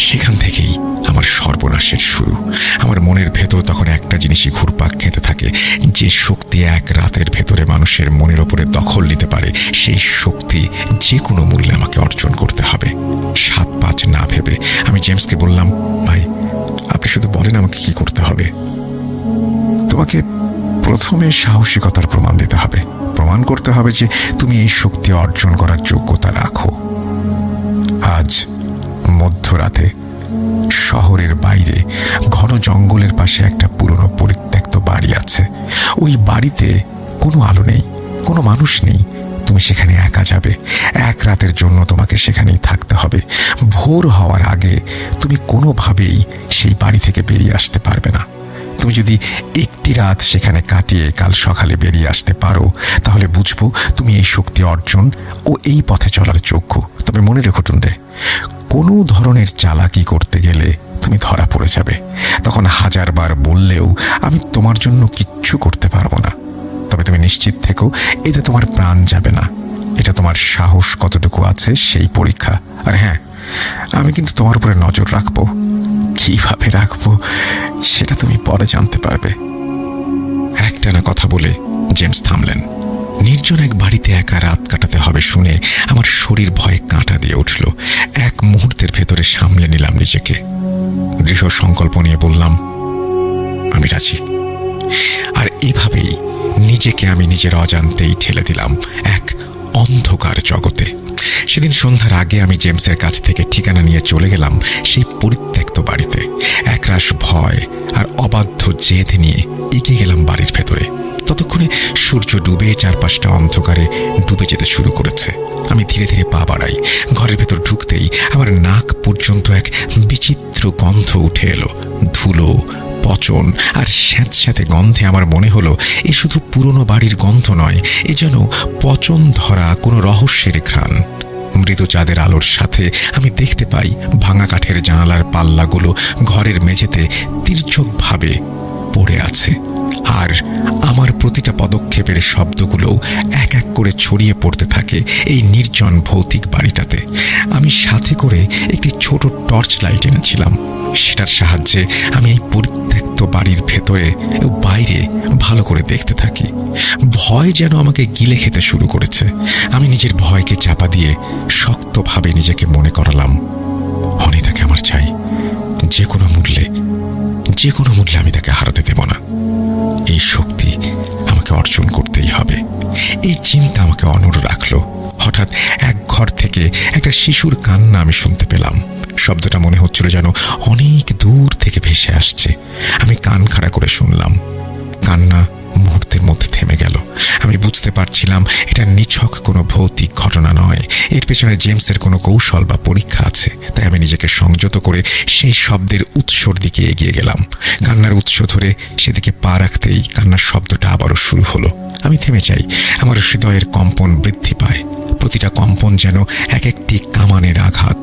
সেখান থেকেই আমার সর্বনাশের শুরু। আমার মনের ভেতর তখন একটা জিনিসই ঘুরপাক খেতে থাকে, যে শক্তি এক রাতের ভেতরে মানুষের মনের ওপরে দখল নিতে পারে, সেই শক্তি যে কোনো মূল্যে আমাকে অর্জন করতে হবে। 7-5 না ভেবে আমি জেমসকে বললাম, ভাই আপনি শুধু বলেন আমাকে কি করতে হবে। তোমাকে প্রথমে সাহসিকতার প্রমাণ দিতে হবে। প্রমাণ করতে হবে যে তুমি এই শক্তি অর্জন করার যোগ্যতা রাখো। আজ মধ্যরাতে শহরের বাইরে ঘন জঙ্গলের পাশে একটা পুরনো পরিত্যক্ত বাড়ি আছে। ওই বাড়িতে কোনো আলো নেই, কোনো মানুষ নেই। তুমি সেখানে একা যাবে। এক রাতের জন্য তোমাকে সেখানেই থাকতে হবে। ভোর হওয়ার আগে তুমি কোনোভাবেই সেই বাড়ি থেকে বেরিয়ে আসতে পারবে না। তুমি যদি একটি রাত সেখানে কাটিয়ে কাল সকালে বেরিয়ে আসতে পারো, তাহলে বুঝবো তুমি এই শক্তি অর্জন ও এই পথে চলার যোগ্য। তবে মনে রেখো টুন্ডে, কোনো ধরনের চালাকি করতে গেলে তুমি ধরা পড়ে যাবে। তখন 1000বার বললেও আমি তোমার জন্য কিচ্ছু করতে পারবো না। তবে তুমি নিশ্চিত থেকো, এতে তোমার প্রাণ যাবে না। এটা তোমার সাহস কতটুকু আছে সেই পরীক্ষা। আর হ্যাঁ, আমি কিন্তু তোমার উপরে নজর রাখবো। কিভাবে রাখবো সেটা তুমি পরে জানতে পারবে। একটানা কথা বলে জেমস থামলেন। নির্জন এক বাড়িতে একা রাত কাটাতে হবে শুনে আমার শরীর ভয়ে কাঁটা দিয়ে উঠল। এক মুহূর্তের ভেতরে সামলে নিলাম নিজেকে। দৃঢ় সংকল্প নিয়ে বললাম, আমি রাজি। আর এভাবেই নিজেকে আমি নিজের অজান্তেই ঠেলে দিলাম এক অন্ধকার জগতে। সেদিন সন্ধ্যার আগে আমি জেমসের কাছ থেকে ঠিকানা নিয়ে চলে গেলাম সেই পরিত্যক্ত বাড়িতে। একরাশ ভয় আর অবাধ্য জেদ নিয়ে এগিয়ে গেলাম বাড়ির ভেতরে। ততক্ষণে সূর্য ডুবে চারপাশটা অন্ধকারে ডুবে যেতে শুরু করেছে। আমি ধীরে ধীরে পা বাড়াই। ঘরের ভেতর ঢুকতেই আমার নাক পর্যন্ত এক বিচিত্র গন্ধ উঠে এলো। ধুলো, পচন আর স্যাঁতস্যাঁতে গন্ধে আমার মনে হলো এ শুধু পুরনো বাড়ির গন্ধ নয়, এ যেন পচন ধরা কোনো রহস্যের ঘ্রাণ। মৃদু চাঁদের আলোর সাথে আমি দেখতে পাই ভাঙা কাঠের জানালার পাল্লাগুলো ঘরের মেঝেতে তির্যকভাবে পড়ে আছে। আর আমার প্রতিটা পদক্ষেপের শব্দগুলো এক এক করে ছড়িয়ে পড়তে থাকে এই নির্জন ভৌতিক বাড়িটাতে। আমি সাথে করে একটি ছোট টর্চ লাইট এনেছিলাম। সেটার সাহায্যে আমি এই পরিত্যক্ত বাড়ির ভেতরে ও বাইরে ভালো করে দেখতে থাকি। ভয় যেন আমাকে গিলে খেতে শুরু করেছে। আমি নিজের ভয়কে চাপা দিয়ে শক্তভাবে নিজেকে মনে করালাম, অনিতাকে আমার চাই। যে কোনো মূল্যে আমি তাকে হারাতে দেব না। এই শক্তি আমাকে অর্জন করতেই হবে। এই চিন্তা আমাকে অনড় রাখলো। হঠাৎ এক ঘর থেকে একটা শিশুর কান্না আমি শুনতে পেলাম। শব্দটা মনে হচ্ছিল যেন অনেক দূর থেকে ভেসে আসছে। আমি কান খাড়া করে শুনলাম। কান্না মুহূর্তের মধ্যে থেমে গেল। আমি বুঝতে পারছিলাম এটা নিছক কোনো ভৌতিক ঘটনা নয়, এর পেছনে জেমসের কোনো কৌশল বা পরীক্ষা আছে। তাই আমি নিজেকে সংযত করে সেই শব্দের উৎসর দিকে এগিয়ে গেলাম। কান্নার উৎস ধরে সেদিকে পা রাখতেই কান্নার শব্দটা আবারও শুরু হলো। আমি থেমে যাই। আমার হৃদয়ের কম্পন বৃদ্ধি পায়। প্রতিটা কম্পন যেন এক একটি কামানের আঘাত।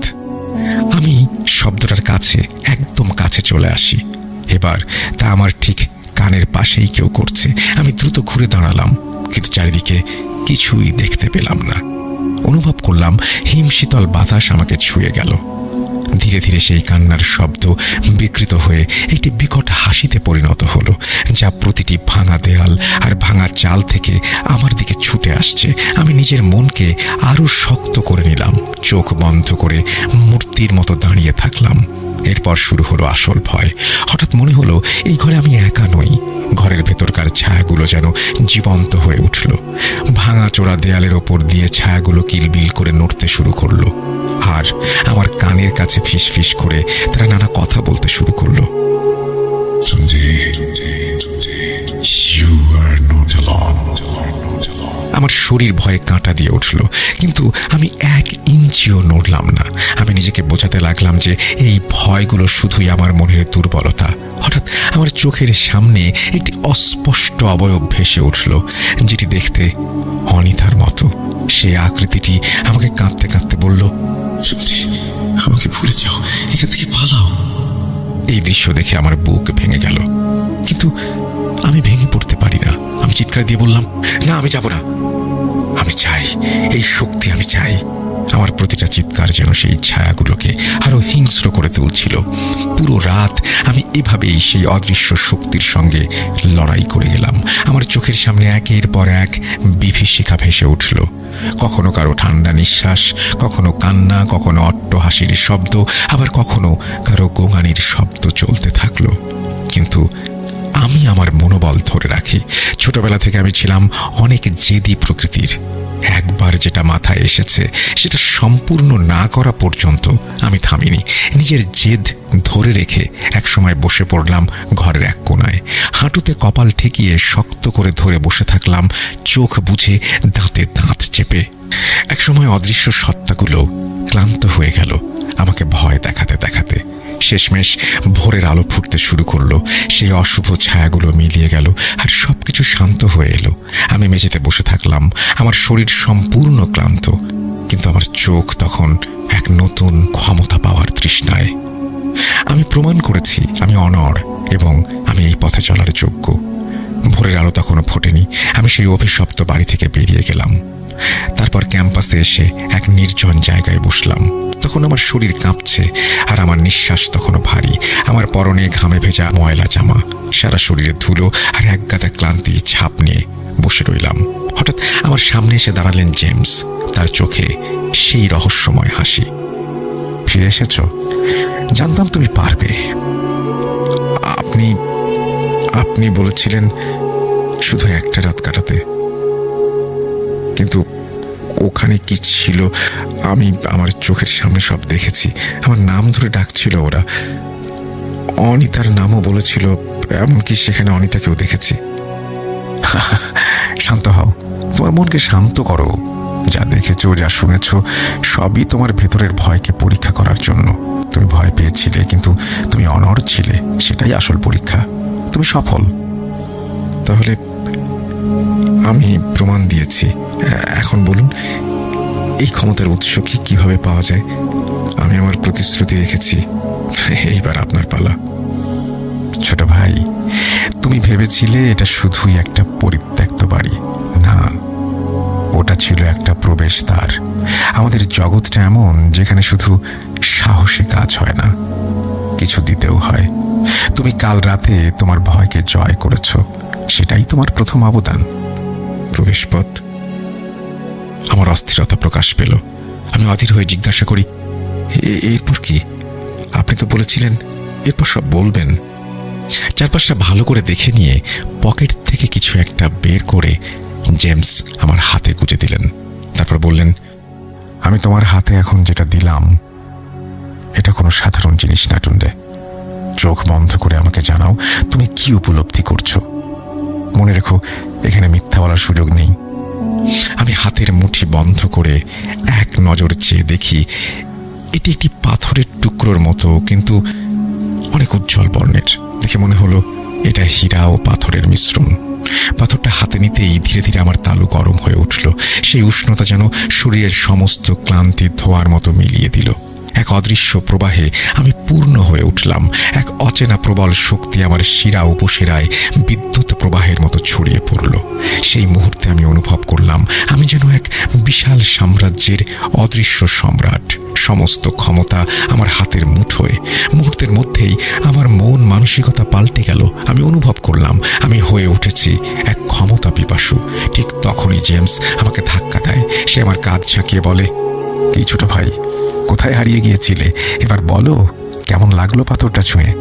আমি শব্দটার কাছে, একদম কাছে চলে আসি। এবার তা আমার ঠিক কানের পাশেই কেউ করছে। আমি দ্রুত ঘুরে দাঁড়ালাম, কিন্তু চারিদিকে কিছুই দেখতে পেলাম না। অনুভব করলাম হিমশীতল বাতাস আমাকে ছুঁয়ে গেল। ধীরে ধীরে সেই কান্নার শব্দ বিকৃত হয়ে একটি বিকট হাসিতে পরিণত হলো, যা প্রতিটি ভাঙা দেয়াল আর ভাঙা চাল থেকে আমার দিকে ছুটে আসছে। আমি নিজের মনকে আরো শক্ত করে নিলাম। চোখ বন্ধ করে মূর্তির মতো দাঁড়িয়ে থাকলাম। এরপর শুরু হলো আসল ভয়। হঠাৎ মনে হলো এই ঘরে আমি একা নই। ঘরের ভেতরকার ছায়াগুলো যেন জীবন্ত হয়ে উঠল। ভাঙা চোরা দেয়ালের ওপর দিয়ে ছায়াগুলো কিলবিল করে নড়তে শুরু করলো। আর আমার কানের কাছে ফিসফিস করে তারা নানা কথা বলতে শুরু করলো। আমার শরীর ভয়ে কাঁটা দিয়ে উঠল, কিন্তু আমি এক ইঞ্চিও নড়লাম না। আমি নিজেকে বোঝাতে লাগলাম যে এই ভয়গুলো শুধুই আমার মনের দুর্বলতা। হঠাৎ আমার চোখের সামনে একটি অস্পষ্ট অবয়ব ভেসে উঠল, যেটি দেখতে অনিতার মতো। সেই আকৃতিটি আমাকে কাঁদতে কাঁদতে বলল, আমাকে ভুলে যাও, এখান থেকে পালাও। এই দৃশ্য দেখে আমার বুক ভেঙে গেল, কিন্তু আমি ভেঙে পড়তে পারি না। আমি চিৎকার দিয়ে বললাম, না, আমি যাব না। আমি চাই এই শক্তি, আমি চাই। আমার প্রতিটা চিৎকার যেন সেই ছায়াগুলোকে আরো হিংস্র করে তুলছিল। পুরো রাত আমি এভাবেই সেই অদৃশ্য শক্তির সঙ্গে লড়াই করে গেলাম। আমার চোখের সামনে একের পর এক বিভীষিকা ভেসে উঠল। কখনো কারো ঠান্ডা নিঃশ্বাস, কখনো কান্না, কখনো অট্টহাসির শব্দ, আবার কখনো কারো গোঙানির শব্দ চলতে থাকলো। কিন্তু আমি আমার মনোবল ধরে রাখি। ছোটবেলা থেকে আমি ছিলাম অনেক জেদি প্রকৃতির। একবার যেটা মাথায় এসেছে সেটা সম্পূর্ণ না করা পর্যন্ত আমি থামিনি। নিজের জেদ ধরে রেখে একসময় বসে পড়লাম ঘরের এক কোনায়। হাঁটুতে কপাল ঠেকিয়ে শক্ত করে ধরে বসে থাকলাম, চোখ বুজে দাঁতে দাঁত চেপে। একসময় অদৃশ্য সত্তাগুলো ক্লান্ত হয়ে গেল আমাকে ভয় দেখাতে দেখাতে। শেষমেশ ভোরের আলো ফুটতে শুরু করলো। সেই অশুভ ছায়াগুলো মিলিয়ে গেল আর সবকিছু শান্ত হয়ে এলো। আমি মেঝেতে বসে থাকলাম, আমার শরীর সম্পূর্ণ ক্লান্ত, কিন্তু আমার চোখ তখন এক নতুন ক্ষমতা পাওয়ার তৃষ্ণায়। আমি প্রমাণ করেছি আমি অনড় এবং আমি এই পথে চলার যোগ্য। ভোরের আলো তখনও ফোটেনি। আমি সেই অভিশপ্ত বাড়ি থেকে বেরিয়ে গেলাম। তারপর ক্যাম্পাসে এসে এক নির্জন জায়গায় বসলাম। তখন আমার শরীর কাঁপছে, আর আমার নিঃশ্বাস তখনও ভারী। আমার পরনে ঘামে ভেজা ময়লা জামা, সারা শরীরে ধুলো আর একগাদা ক্লান্তি ছাপ নিয়ে বসে রইলাম। হঠাৎ আমার সামনে এসে দাঁড়ালেন জেমস। তার চোখে সেই রহস্যময় হাসি। ফিরে এসেছ? জানতাম তুমি পারবে। আপনি আপনি বলেছিলেন শুধু একটা রাত কাটাতে, কিন্তু ওখানে কি ছিল আমি আমার চোখের সামনে সব দেখেছি। আমার নাম ধরে ডাকছিল ওরা, অনিতার নামও বলেছিল, এমনকি সেখানে অনিতাকেও দেখেছি। শান্ত হও, তোমার মনকে শান্ত করো। যা দেখেছো, যা শুনেছ, সবই তোমার ভেতরের ভয়কে পরীক্ষা করার জন্য। তুমি ভয় পেয়েছিলে, কিন্তু তুমি অনড় ছিলে, সেটাই আসল পরীক্ষা। তুমি সফল। তাহলে আমি প্রমাণ দিয়েছি, এখন বলুন এই ক্ষমতার উৎস কি, কিভাবে পাওয়া যায়? আমি আমার প্রতিশ্রুতি রেখেছি, এইবার আপনার পালা। ছোট ভাই, তুমি ভেবেছিলে এটা শুধুই একটা পরিত্যক্ত বাড়ি। না, ওটা ছিল একটা প্রবেশদ্বার। আমাদের জগৎটা এমন যেখানে শুধু সাহসে কাজ হয় না, কিছু দিতেও হয়। তুমি কাল রাতে তোমার ভয়কে জয় করেছ, সেটাই তোমার প্রথম অবদান। প্রবেশপথ। আমার অস্থিরতা প্রকাশ পেল। আমি অধীর হয়ে জিজ্ঞাসা করি, এরপর কি? আপনি তো বলেছিলেন এরপর সব বলবেন। চারপাশটা ভালো করে দেখে নিয়ে পকেট থেকে কিছু একটা বের করে জেমস আমার হাতে গুজে দিলেন। তারপর বললেন, আমি তোমার হাতে এখন যেটা দিলাম এটা কোনো সাধারণ জিনিস না টুন্ডে। চোখ বন্ধ করে আমাকে জানাও তুমি কি উপলব্ধি করছো। মনে রেখো, এখানে মিথ্যা বলার সুযোগ নেই। আমি হাতের মুঠি বন্ধ করে এক নজর চেয়ে দেখি এটি একটি পাথরের টুকরোর মতো, কিন্তু অনেক উজ্জ্বল বর্ণের। দেখে মনে হলো এটা হীরা ও পাথরের মিশ্রণ। পাথরটা হাতে নিতেই ধীরে ধীরে আমার তালু গরম হয়ে উঠল। সেই উষ্ণতা যেন শরীরের সমস্ত ক্লান্তি ধোয়ার মতো মিলিয়ে দিল। এক অদৃশ্য প্রবাহে আমি পূর্ণ হয়ে উঠলাম। এক অচেনা প্রবল শক্তি আমার শিরা উপশিরায় বিদ্যুৎ প্রবাহের মতো ছড়িয়ে পড়ল। সেই মুহূর্তে আমি অনুভব করলাম আমি যেন এক বিশাল সাম্রাজ্যের অদৃশ্য সম্রাট। সমস্ত ক্ষমতা আমার হাতের মুঠোয়। মুহূর্তের মধ্যেই আমার মন মানসিকতা পাল্টে গেল। আমি অনুভব করলাম আমি হয়ে উঠেছি এক ক্ষমতা পিপাসু। ঠিক তখনই জেমস আমাকে ধাক্কা দেয়। সে আমার কাঁধ ঝাঁকিয়ে বলে, কি ছোট ভাই, কোথায় হারিয়ে গিয়েছিলে? এবার বলো, কেমন লাগলো পাথরটা ছুঁয়ে?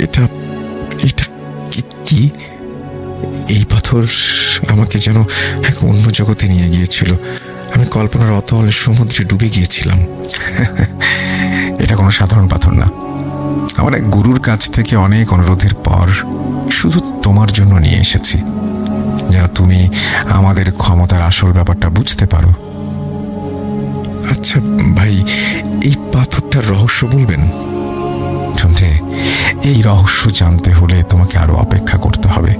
এটা এটা কি? এই পাথর আমাকে যেন এক অন্য জগতে নিয়ে গিয়েছিল। আমি কল্পনার অতল সমুদ্রে ডুবে গিয়েছিলাম। এটা কোনো সাধারণ পাথর না। আমার এক গুরুর কাছ থেকে অনেক অনুরোধের পর শুধু তোমার জন্য নিয়ে এসেছি, যেন তুমি আমাদের ক্ষমতার আসল ব্যাপারটা বুঝতে পারো। আচ্ছা ভাই, এই পাথরটার রহস্য বলবেন? শুনতে, এই রহস্য জানতে হলে তোমাকে আরো অপেক্ষা করতে হবে,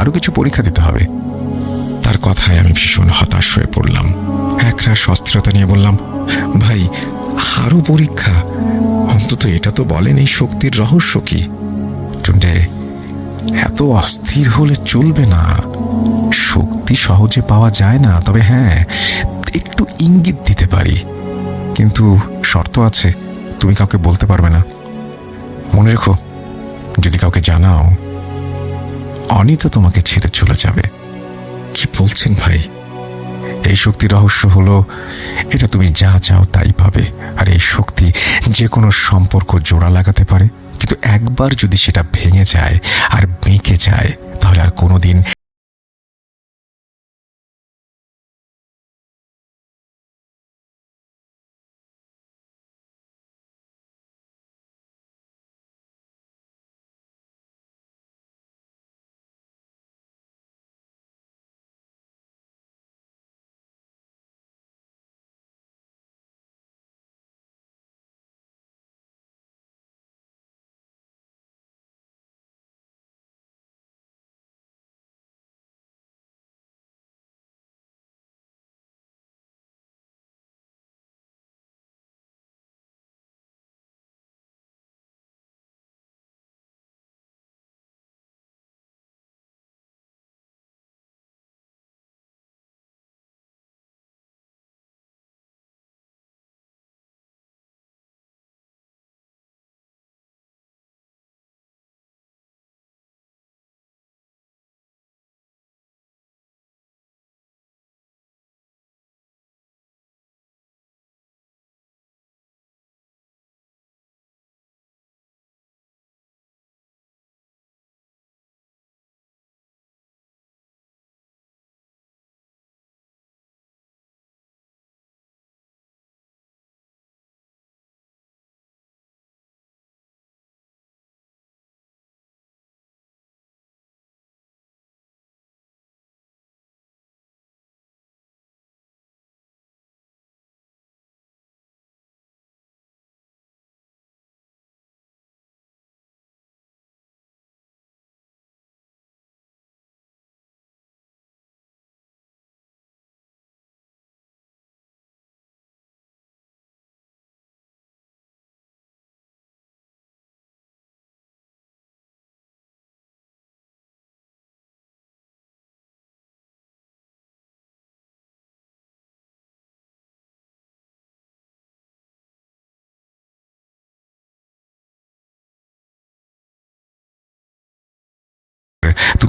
আরো কিছু পরীক্ষা দিতে হবে। তার কথায় আমি ভীষণ হতাশ হয়ে পড়লাম। একরাশ অস্থিরতা নিয়ে বললাম, ভাই আরো পরীক্ষা? অন্তত এটা তো বলেন এই শক্তির রহস্য কি? টুন্ডে, এত অস্থির হলে চলবে না। শক্তি সহজে পাওয়া যায় না, তবে হ্যাঁ, একটু ইঙ্গিত দিতে পারি। কিন্তু শর্ত আছে, তুমি কাউকে বলতে পারবে না। মনে রেখো, যদি কাউকে জানাও অনিতা তোমাকে ছেড়ে চলে যাবে। কি বলছেন ভাই? এই শক্তি রহস্য হলো এটা তুমি যা চাও তাই পাবে। আর এই শক্তি যে কোনো সম্পর্ক জোড়া লাগাতে পারে, কিন্তু একবার যদি সেটা ভেঙে যায় আর বেঁকে যায়, তাহলে আর কোনোদিন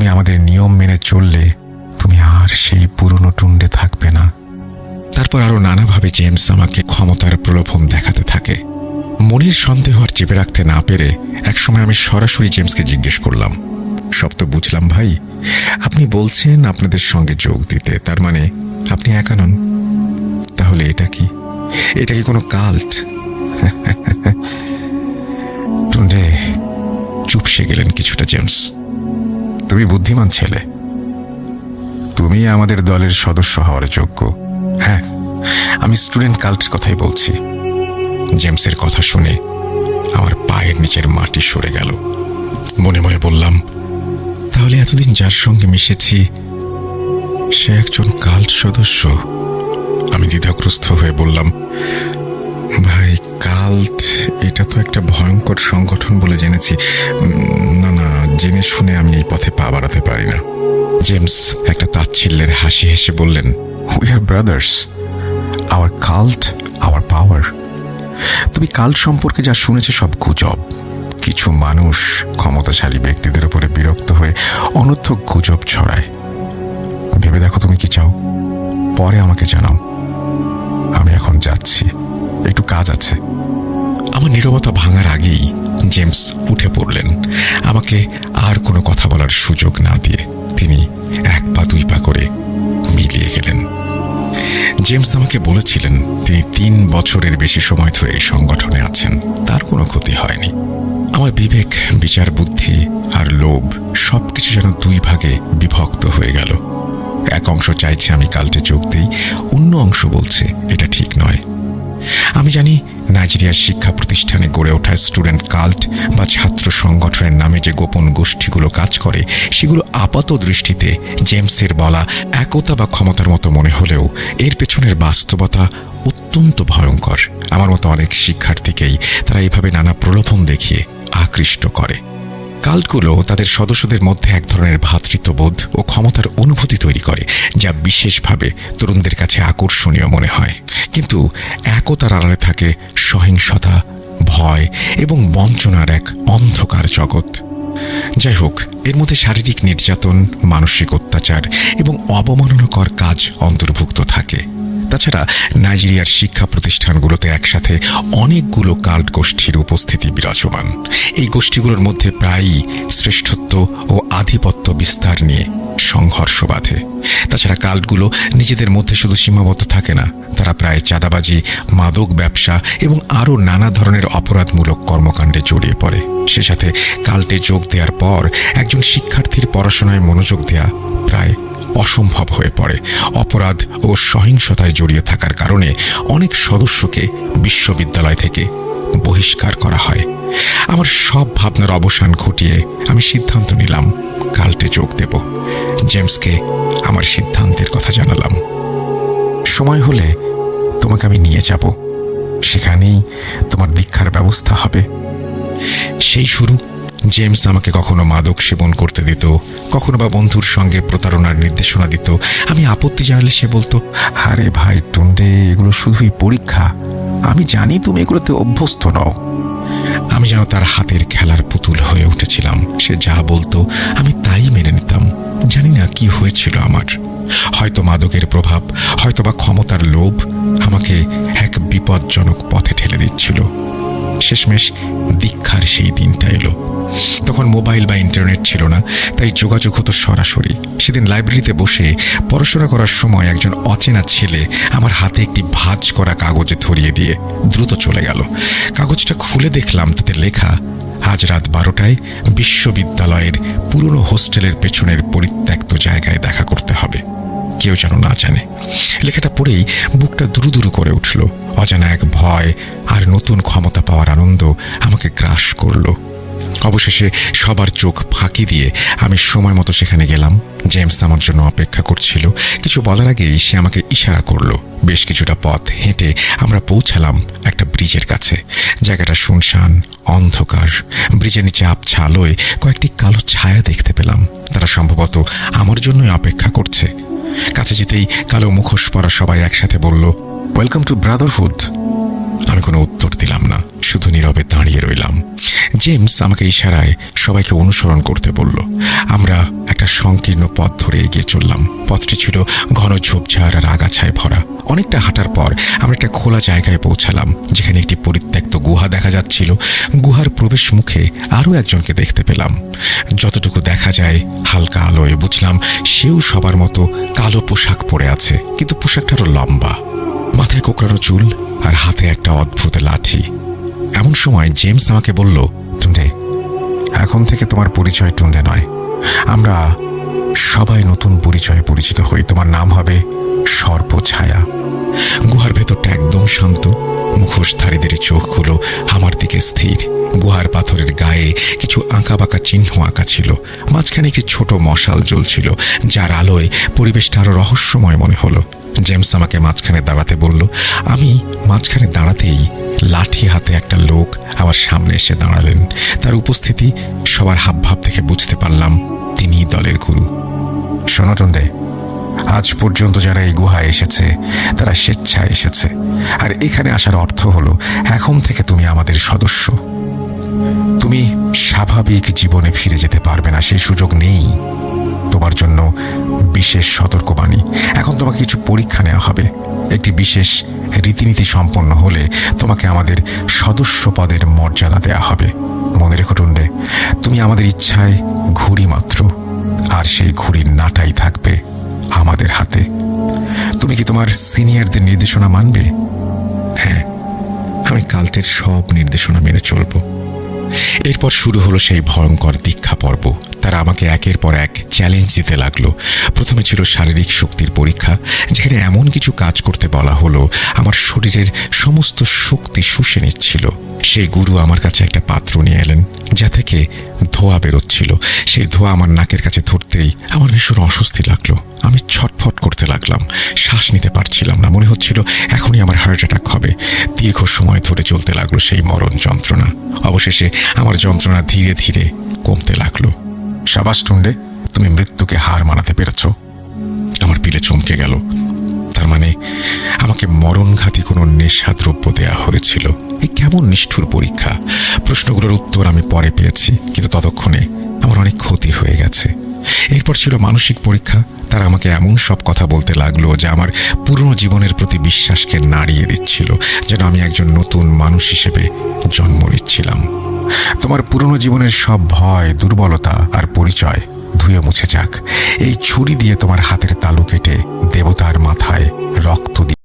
তুমি আমাদের নিয়ম মেনে চললে তুমি আর সেই পুরনো টুন্ডে থাকবে না। তারপর আরো নানাভাবে জেমস আমাকে ক্ষমতার প্রলোভন দেখাতে থাকে। মনের সন্দেহ আর চেপে রাখতে না পেরে একসময় আমি সরাসরি জেমসকে জিজ্ঞেস করলাম, সব তো বুঝলাম ভাই, আপনি বলছেন আপনাদের সঙ্গে যোগ দিতে, তার মানে আপনি একা নন। তাহলে এটা কি কোনো কাল্ট? টুন্ডে চুপসে গেলেন কিছুটা জেমস। তুমি বুদ্ধিমান ছেলে, তুমি আমাদের দলের সদস্য হওয়ার যোগ্য। হ্যাঁ, আমি স্টুডেন্ট কাল্টের কথাই বলছি। জেমসের কথা শুনে আমার পায়ের নিচের মাটি সরে গেল। মনে মনে বললাম, তাহলে এতদিন যার সঙ্গে মিশেছি সে একজন কাল্ট সদস্য। আমি দ্বিধাগ্রস্ত হয়ে বললাম, ভাই, কাল্ট এটা তো একটা ভয়ঙ্কর সংগঠন বলে জেনেছি। না, জেনে শুনে আমি এই পথে পা বাড়াতে পারি না। জেমস একটা তাচ্ছিল্যের হাসি হেসে বললেন, we are brothers, our cult, our power. তুমি কাল্ট সম্পর্কে যা শুনেছ সব গুজব। কিছু মানুষ ক্ষমতাশালী ব্যক্তিদের উপরে বিরক্ত হয়ে অনর্থক গুজব ছড়ায়। ভেবে দেখো তুমি কি চাও, পরে আমাকে জানাও। আমি এখন যাচ্ছি, একটু কাজ আছে। আমার নীরবতা ভাঙার আগেই জেমস উঠে পড়লেন। আমাকে আর কোনো কথা বলার সুযোগ না দিয়ে তিনি এক পা দুই পা করে মিলিয়ে গেলেন। জেমস আমাকে বলেছিলেন তিনি 3 বছরের বেশি সময় ধরে এই সংগঠনে আছেন, তার কোনো ক্ষতি হয়নি। আমার বিবেক, বিচার বুদ্ধি আর লোভ সবকিছু যেন 2 ভাগে বিভক্ত হয়ে গেল। এক অংশ চাইছে আমি কাল্টে যোগ দিই, অন্য অংশ বলছে এটা ঠিক নয়। আমি জানি নাইজেরিয়ার শিক্ষা প্রতিষ্ঠানে গড়ে ওঠা স্টুডেন্ট কাল্ট বা ছাত্র সংগঠনের নামে যে গোপন গোষ্ঠীগুলো কাজ করে সেগুলো আপাত দৃষ্টিতে জেমসের বলা একতা বা ক্ষমতার মতো মনে হলেও এর পেছনের বাস্তবতা অত্যন্ত ভয়ঙ্কর। আমার মতো অনেক শিক্ষার্থীকেই তারা এভাবে নানা প্রলোভন দেখিয়ে আকৃষ্ট করে। কাল্টগুলো তাদের সদস্যদের মধ্যে এক ধরনের ভ্রাতৃত্ববোধ ও ক্ষমতার অনুভূতি তৈরি করে, যা বিশেষভাবে তরুণদের কাছে আকর্ষণীয় মনে হয়। কিন্তু একতার আড়ালে থাকে সহিংসতা, ভয় এবং বঞ্চনার এক অন্ধকার জগৎ। যাই হোক, এর মধ্যে শারীরিক নির্যাতন, মানসিক অত্যাচার এবং অবমাননাকর কাজ অন্তর্ভুক্ত থাকে। তাছাড়া নাইজেরিয়ার শিক্ষা প্রতিষ্ঠানগুলোতে একসাথে অনেকগুলো কাল্ট গোষ্ঠীর উপস্থিতি বিরাজমান। এই গোষ্ঠীগুলোর মধ্যে প্রায়ই শ্রেষ্ঠত্ব ও আধিপত্য বিস্তার নিয়ে সংঘর্ষ বাধে। তাছাড়া কাল্টগুলো নিজেদের মধ্যে শুধু সীমাবদ্ধ থাকে না, তারা প্রায় চাঁদাবাজি, মাদক ব্যবসা এবং আরও নানা ধরনের অপরাধমূলক কর্মকাণ্ডে জড়িয়ে পড়ে। সে সাথে কাল্টে যোগ দেওয়ার পর একজন শিক্ষার্থীর পড়াশোনায় মনোযোগ দেওয়া প্রায় অসম্ভব হয়ে পড়ে। অপরাধ ও সহিংসতায় জড়িয়ে থাকার কারণে অনেক সদস্যকে বিশ্ববিদ্যালয় থেকে বহিষ্কার করা হয়। আমার সব ভাবনার অবসান ঘটিয়ে আমি সিদ্ধান্ত নিলাম কাল্টে যোগ দেব। জেমসকে আমার সিদ্ধান্তের কথা জানালাম। সময় হলে তোমাকে আমি নিয়ে যাব, সেখানেই তোমার দীক্ষার ব্যবস্থা হবে। সেই শুরু। জেমস আমাকে কখনো মাদক সেবন করতে দিত, কখনো বা বন্ধুর সঙ্গে প্রতারণার নির্দেশনা দিত। আমি আপত্তি জানালে সে বলতো, আরে ভাই টুন্ডে, এগুলো শুধুই পরীক্ষা, আমি জানি তুমি এগুলোতে অভ্যস্ত নও। আমি যেন তার হাতের খেলার পুতুল হয়ে উঠেছিলাম। সে যা বলতো আমি তাই মেনে নিতাম। জানি না কি হয়েছিল আমার, হয়তো মাদকের প্রভাব, হয়তো বা ক্ষমতার লোভ আমাকে এক বিপজ্জনক পথে ঠেলে দিচ্ছিল। শেষমেশ দীক্ষার সেই দিনটা এলো। তখন মোবাইল বা ইন্টারনেট ছিল না, তাই যোগাযোগ হতো সরাসরি। সেদিন লাইব্রেরিতে বসে পড়াশোনা করার সময় একজন অচেনা ছেলে আমার হাতে একটি ভাঁজ করা কাগজে ধরিয়ে দিয়ে দ্রুত চলে গেল। কাগজটা খুলে দেখলাম তাতে লেখা, আজ রাত 12টায় বিশ্ববিদ্যালয়ের পুরনো হোস্টেলের পেছনের পরিত্যক্ত জায়গায় দেখা করতে হবে, কেউ যেন না জানে। লেখাটা পড়েই বুকটা দুরুদুরু করে উঠল। অজানা এক ভয় আর নতুন ক্ষমতা পাওয়ার আনন্দ আমাকে গ্রাস করল। অবশেষে সবার চোখ ফাঁকি দিয়ে আমি সময় মতো সেখানে গেলাম। জেমস আমার জন্য অপেক্ষা করছিল। কিছু বলার আগেই সে আমাকে ইশারা করলো। বেশ কিছুটা পথ হেঁটে আমরা পৌঁছালাম একটা ব্রিজের কাছে। জায়গাটা শুনশান, অন্ধকার। ব্রিজের নিচে আবছা আলোয় কয়েকটি কালো ছায়া দেখতে পেলাম। তারা সম্ভবত আমার জন্যই অপেক্ষা করছে। কাছে যেতেই কালো মুখোশ পরা সবাই একসাথে বলল, ওয়েলকাম টু ব্রাদারহুড। আমি কোনো উত্তর দিলাম দিলাম না, শুধু নীরবে দাঁড়িয়ে রইলাম। জেমস আমাকে ইশারায় সবাইকে অনুসরণ করতে বলল। আমরা একটা সংকীর্ণ পথ ধরে এগিয়ে চললাম। পথটি ছিল ঘন ঝোপঝাড় আর আগাছায় ভরা। অনেকটা হাঁটার পর আমরা একটা খোলা জায়গায় পৌঁছালাম, যেখানে একটি পরিত্যক্ত গুহা দেখা যাচ্ছিল। গুহার প্রবেশ মুখে আরও একজনকে দেখতে পেলাম। যতটুকু দেখা যায় হালকা আলোয় বুঝলাম সেও সবার মতো কালো পোশাক পরে আছে, কিন্তু পোশাকটা আরো লম্বা, মাথায় কোকড়ানো চুল আর হাতে একটা অদ্ভুত লাঠি। এমন সময় জেমস আমাকে বলল, টুন্ডে, এখন থেকে তোমার পরিচয় টুন্ডে নয়, আমরা সবাই নতুন পরিচয়ে পরিচিত হই। তোমার নাম হবে সর্পছায়া। গুহার ভেতরটা একদম শান্ত। মুখোশধারীদের চোখগুলো আমার দিকে স্থির। গুহার পাথরের গায়ে কিছু আঁকাবাঁকা চিহ্ন আঁকা ছিল। মাঝখানে একটি ছোট মশাল জ্বলছিল, যার আলোয় পরিবেশটা আরো রহস্যময় মনে হলো। জেমস আমাকে মাঝখানে দাঁড়াতে বলল। আমি মাঝখানে দাঁড়াতেই লাঠি হাতে একটা লোক আমার সামনে এসে দাঁড়ালেন। তার উপস্থিতি সবার হাবভাব থেকে বুঝতে পারলাম তিনি দলের গুরু। শোনো টুন্ডে, আজ পর্যন্ত যারা এই গুহায় এসেছে তারা স্বেচ্ছায় এসেছে, আর এখানে আসার অর্থ হলো এখন থেকে তুমি আমাদের সদস্য। তুমি স্বাভাবিক জীবনে ফিরে যেতে পারবে না, সেই সুযোগ নেই। তোমার জন্য বিশেষ সতর্কবাণী, এখন তোমাকে কিছু পরীক্ষা নেওয়া হবে। একটি বিশেষ রীতিনীতি সম্পন্ন হলে তোমাকে আমাদের সদস্য পদের মর্যাদা দেয়া হবে। মনে রেখো টুন্ডে, তুমি আমাদের ইচ্ছায় ঘুড়ি মাত্র, আর সেই ঘুড়ির নাটাই থাকবে আমাদের হাতে। তুমি কি তোমার সিনিয়রদের নির্দেশনা মানবে? হ্যাঁ, আমি কাল্টের সব নির্দেশনা মেনে চলব। এরপর শুরু হলো সেই ভয়ঙ্কর দীক্ষা পর্ব। তারা আমাকে একের পর এক চ্যালেঞ্জ দিতে লাগলো। প্রথমে ছিল শারীরিক শক্তির পরীক্ষা, যেখানে এমন কিছু কাজ করতে বলা হলো আমার শরীরের সমস্ত শক্তি শুষে নিচ্ছিল। সেই গুরু আমার কাছে একটা পাত্র নিয়ে এলেন, যা থেকে ধোঁয়া বেরোচ্ছিল। সেই ধোঁয়া আমার নাকের কাছে ধরতেই আমার ভীষণ অস্বস্তি লাগলো। আমি ছটফট করতে লাগলাম, শ্বাস নিতে পারছিলাম না। মনে হচ্ছিল এখনই আমার হার্ট অ্যাটাক হবে। দীর্ঘ সময় ধরে চলতে লাগলো সেই মরণ যন্ত্রণা। অবশেষে আমার যন্ত্রণা ধীরে ধীরে কমতে লাগলো। সাবাস টুন্ডে, তুমি মৃত্যুকে হার মানাতে পেরেছ। আমার পিলে চমকে গেল। তার মানে আমাকে মরণঘাতী কোনো নেশাদ্রব্য দেয়া হয়েছিল। এই কেমন নিষ্ঠুর পরীক্ষা! প্রশ্নগুলোর উত্তর আমি পরে পেয়েছি, কিন্তু ততক্ষণে আমার অনেক ক্ষতি হয়ে গেছে। এরপর ছিল মানসিক পরীক্ষা। তারা আমাকে এমন সব কথা বলতে লাগলো যা আমার পুরনো জীবনের প্রতি বিশ্বাসকে নাড়িয়ে দিচ্ছিল, যেন আমি একজন নতুন মানুষ হিসেবে জন্ম নিচ্ছিলাম। তোমার পুরনো জীবনের সব ভয়, দুর্বলতা আর পরিচয় ধুয়ে মুছে যাক। এই ছুরি দিয়ে তোমার হাতের তালু কেটে দেবতার মাথায় রক্ত দিয়ে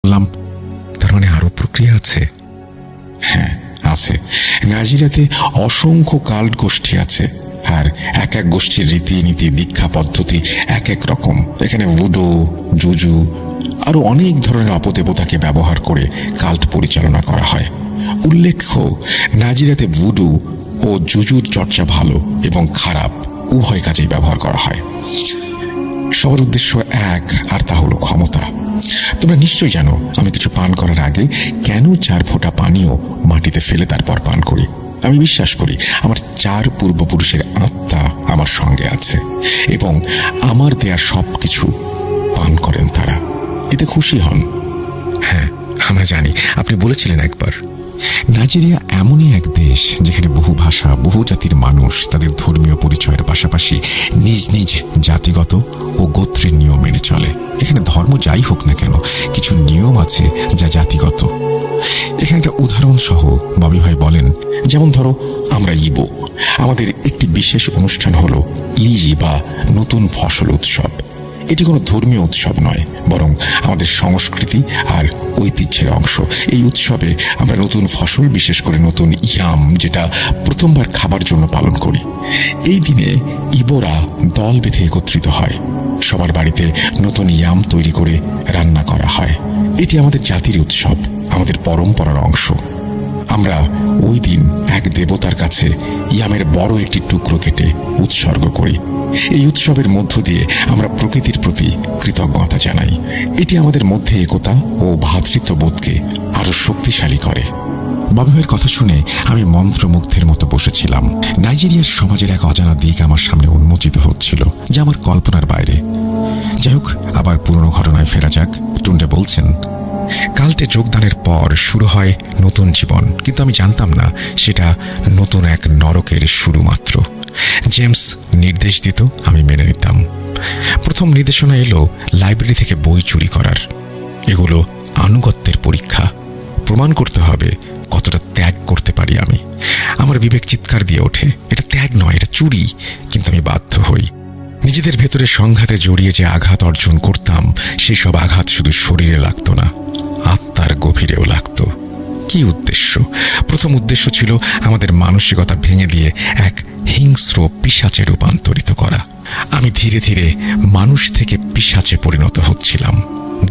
বললাম, তার মানে আরো প্রক্রিয়া আছে? হ্যাঁ, আছে। নাজিরাতে অসংখ্য কাল্ট গোষ্ঠী আছে, আর এক এক গোষ্ঠীর রীতিনীতি, দীক্ষা পদ্ধতি এক এক রকম। এখানে ভুডু, জুজু আরো অনেক ধরনের অপদেবতাকে ব্যবহার করে কাল্ট পরিচালনা করা হয়। উল্লেখ্য, নাজিরাতে ভুডু ও জুজুর চর্চা ভালো এবং খারাপ উভয় কাজেই ব্যবহার করা হয়। সবার উদ্দেশ্য এক, আর তা হলো ক্ষমতা। তোমরা নিশ্চয়ই জানো আমি কিছু পান করার আগে কেন 4 ফোঁটা পানিও মাটিতে ফেলে তারপর পান করি। আমি বিশ্বাস করি আমার 4 পূর্বপুরুষের আত্মা আমার সঙ্গে আছে এবং আমার দেয়া সবকিছু পান করেন তারা, এতে খুশি হন। হ্যাঁ, আমরা জানি, আপনি বলেছিলেন একবার। নাইজেরিয়া এমনই এক দেশ যেখানে বহু ভাষা, বহু জাতির মানুষ তাদের ধর্মীয় পরিচয়ের পাশাপাশি নিজ নিজ জাতিগত ও গোত্রের নিয়ম মেনে চলে। এখানে ধর্ম যাই হোক না কেন, কিছু নিয়ম আছে যা জাতিগত। এখানে একটা উদাহরণ সহ ববি ভাই বলেন, যেমন ধরো আমরা ইবো, আমাদের একটি বিশেষ অনুষ্ঠান হলো ইলিজি বা নতুন ফসল উৎসব। এটি কোনো ধর্মীয় উৎসব নয়, বরং আমাদের সংস্কৃতি আর ঐতিহ্যের অংশ। এই উৎসবে আমরা নতুন ফসল, বিশেষ করে নতুন ইয়াম, যেটা প্রথমবার খাবার জন্য পালন করি। এই দিনে ইবোরা দল বেঁধে একত্রিত হয়, সবার বাড়িতে নতুন ইয়াম তৈরি করে রান্না করা হয়। এটি আমাদের জাতির উৎসব, আমাদের পরম্পরার অংশ। আমরা ওই দিন এক দেবতার কাছে ইয়ামের বড় একটি টুকরো কেটে উৎসর্গ করি। এই উৎসবের মধ্য দিয়ে আমরা প্রকৃতির প্রতি কৃতজ্ঞতা জানাই। এটি আমাদের মধ্যে একতা ও ভ্রাতৃত্ববোধকে আরো শক্তিশালী করে। বাবু ভাইয়ের কথা শুনে আমি মন্ত্রমুগ্ধের মতো বসেছিলাম। নাইজেরিয়ার সমাজের এক অজানা দিক আমার সামনে উন্মোচিত হচ্ছিল, যা আমার কল্পনার বাইরে। যাই হোক, আবার পুরনো ঘটনায় ফেরা যাক। টুন্ডে বলছেন, কাল্টে যোগদানের পর শুরু হয় নতুন জীবন, কিন্তু আমি জানতাম না সেটা নতুন এক নরকের শুরু মাত্র। জেমস নির্দেশ দিত, আমি মেনে নিতাম। প্রথম নির্দেশনা এলো লাইব্রেরি থেকে বই চুরি করার। এগুলো আনুগত্যের পরীক্ষা, প্রমাণ করতে হবে কতটা ত্যাগ করতে পারি আমি। আমার বিবেক চিৎকার দিয়ে ওঠে, এটা ত্যাগ নয়, এটা চুরি। কিন্তু আমি বাধ্য হই। নিজেদের ভেতরে সংঘাতে জড়িয়ে যে আঘাত অর্জন করতাম, সেই সব আঘাত শুধু শরীরে লাগতো না, আত্মার গভীরেও লাগতো। কি উদ্দেশ্য? প্রথম উদ্দেশ্য ছিল আমাদের মানসিকতা ভেঙে দিয়ে এক হিংস্র পিশাচে রূপান্তরিত করা। আমি ধীরে ধীরে মানুষ থেকে পিশাচে পরিণত হচ্ছিলাম।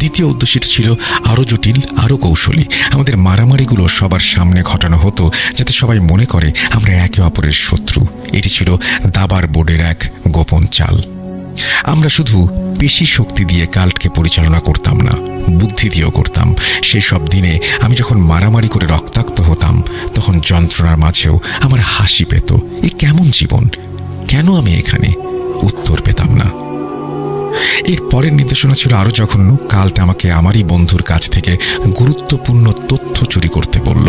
দ্বিতীয় উদ্দেশ্যটি ছিল আরো জটিল, আরো কৌশলী। আমাদের মারামারিগুলো সবার সামনে ঘটানো হতো, যাতে সবাই মনে করে আমরা একে অপরের শত্রু। এটি ছিল দাবার বোর্ডের এক গোপন চাল। আমরা শুধু পেশি শক্তি দিয়ে কাল্টকে পরিচালনা করতাম না, বুদ্ধি দিয়েও করতাম। সেই সব দিনে আমি যখন মারামারি করে রক্তাক্ত হতাম, তখন যন্ত্রণার মাঝেও আমার হাসি পেত। এ কেমন জীবন? কেন আমি এখানে? উত্তর পেতাম না। এর পরের নির্দেশনা ছিল আরো জঘন্য। কাল্ট আমাকে আমারই বন্ধুর কাছ থেকে গুরুত্বপূর্ণ তথ্য চুরি করতে বলল।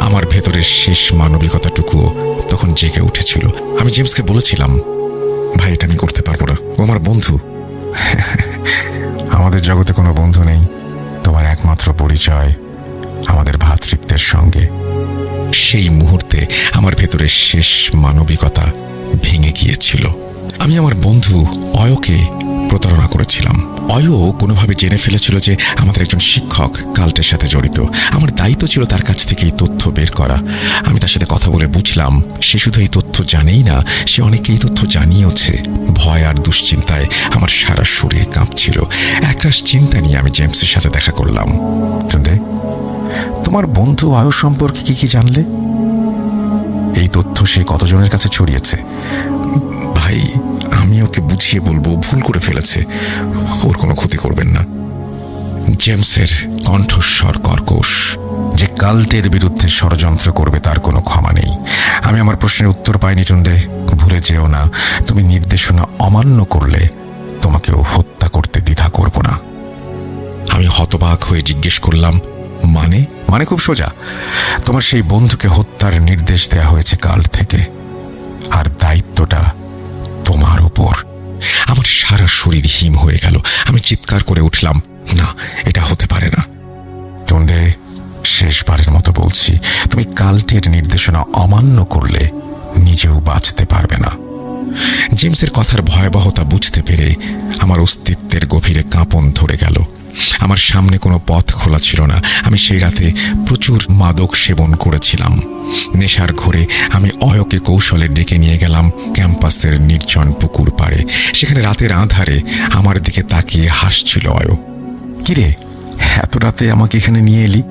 আমার ভেতরের শেষ মানবিকতাটুকুও তখন জেগে উঠেছিল। আমি জেমসকে বলেছিলাম, ভাই, এটা আমি করতে পারবো না, ও আমার বন্ধু। আমাদের জগতে কোনো বন্ধু নেই, তোমার একমাত্র পরিচয় আমাদের ভ্রাতৃত্বের সঙ্গে। সেই মুহূর্তে আমার ভেতরের শেষ মানবিকতা ভেঙে গিয়েছিল। আমি আমার বন্ধু অয়কে প্রতারণা করেছিলাম। অয় কোনোভাবে জেনে ফেলেছিল যে আমাদের একজন শিক্ষক কাল্টের সাথে জড়িত। আমার দায়িত্ব ছিল তার কাছ থেকে এই তথ্য বের করা। আমি তার সাথে কথা বলে বুঝলাম, সে শুধু এই তথ্য জানেই না, সে অনেকে এই তথ্য জানিয়েছে। ভয় আর দুশ্চিন্তায় আমার সারা শরীর কাঁপছিল। একরাশ চিন্তা নিয়ে আমি জেমসের সাথে দেখা করলাম। তোমার বন্ধু অয় সম্পর্কে কি কি জানলে? এই তথ্য সে কতজনের কাছে ছড়িয়েছে? ভাই, আমি ওকে বুঝিয়ে বলবো, ভুল করে ফেলেছে, ওর কোনো ক্ষতি করবেন না। জেমসের কণ্ঠস্বর কর্কশ। যে কাল্টের বিরুদ্ধে ষড়যন্ত্র করবে তার কোনো ক্ষমা নেই। আমি আমার প্রশ্নের উত্তর পাইনি। টুন্ডে, ভুলে যেও না, তুমি নির্দেশনা অমান্য করলে তোমাকেও হত্যা করতে দ্বিধা করব না। আমি হতবাক হয়ে জিজ্ঞেস করলাম, মানে? মানে খুব সোজা, তোমার সেই বন্ধুকে হত্যার নির্দেশ দেয়া হয়েছে কাল্ট থেকে, আর দায়িত্বটা তোমার উপর। আমার সারা শরীর হিম হয়ে গেল। আমি চিৎকার করে উঠলাম, না, এটা হতে পারে না। টুন্ডে, শেষবারের মতো বলছি, তুমি কাল্টের নির্দেশনা অমান্য করলে নিজেও বাঁচতে পারবে না। জেমসের কথার ভয়াবহতা বুঝতে পেরে আমার অস্তিত্বের গভীরে কাঁপন ধরে গেল। আমার সামনে কোনো পথ খোলা ছিল না। আমি সেই রাতে প্রচুর মাদক সেবন করেছিলাম। নেশার ঘোরে আমি অয়কে কৌশলে ডেকে নিয়ে গেলাম ক্যাম্পাসের নির্জন পুকুর পাড়ে। সেখানে রাতের আঁধারে আমার দিকে তাকিয়ে হাসছিল অয়। কিরে, এত রাতে আমাকে এখানে নিয়ে এলি?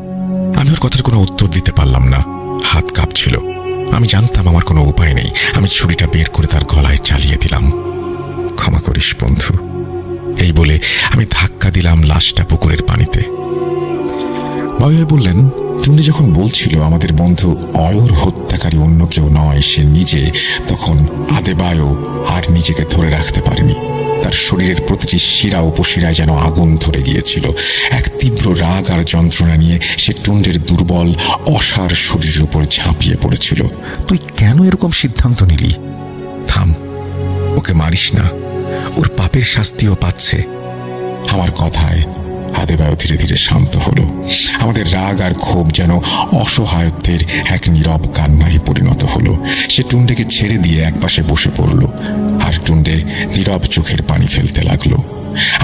আমি ওর কথার কোনো উত্তর দিতে পারলাম না, হাত কাঁপছিল। আমি জানতাম আমার কোনো উপায় নেই। আমি ছুরিটা বের করে তার গলায় চালিয়ে দিলাম। ক্ষমা করিস বন্ধু, এই বলে আমি ধাক্কা দিলাম লাশটা পুকুরের পানিতে। বাবু বললেন, টুন্ডে যখন বলছিল আমাদের বন্ধু অয়ুর হত্যাকারী অন্য কেউ নয়, সে নিজে, তখন আদেবায়ও আর নিজেকে ধরে রাখতে পারেনি। তার শরীরের প্রতিটি শিরা উপশিরায় যেন আগুন ধরে গিয়েছিল। এক তীব্র রাগ আর যন্ত্রণা নিয়ে সে টুন্ডের দুর্বল অসার শরীরের উপর ঝাঁপিয়ে পড়েছিল। তুই কেন এরকম সিদ্ধান্ত নিলি? থাম, ওকে মারিস না, ওর পাপের শাস্তিও পাচ্ছে। আমার কথায় আদেবায়ও ধীরে ধীরে শান্ত হলো। আমাদের রাগ আর ক্ষোভ যেন অসহায়ত্বের এক নীরব কান্নায় পরিণত হলো। সে টুন্ডেকে ছেড়ে দিয়ে একপাশে বসে পড়ল আর টুন্ডে নীরব চোখের পানি ফেলতে লাগলো।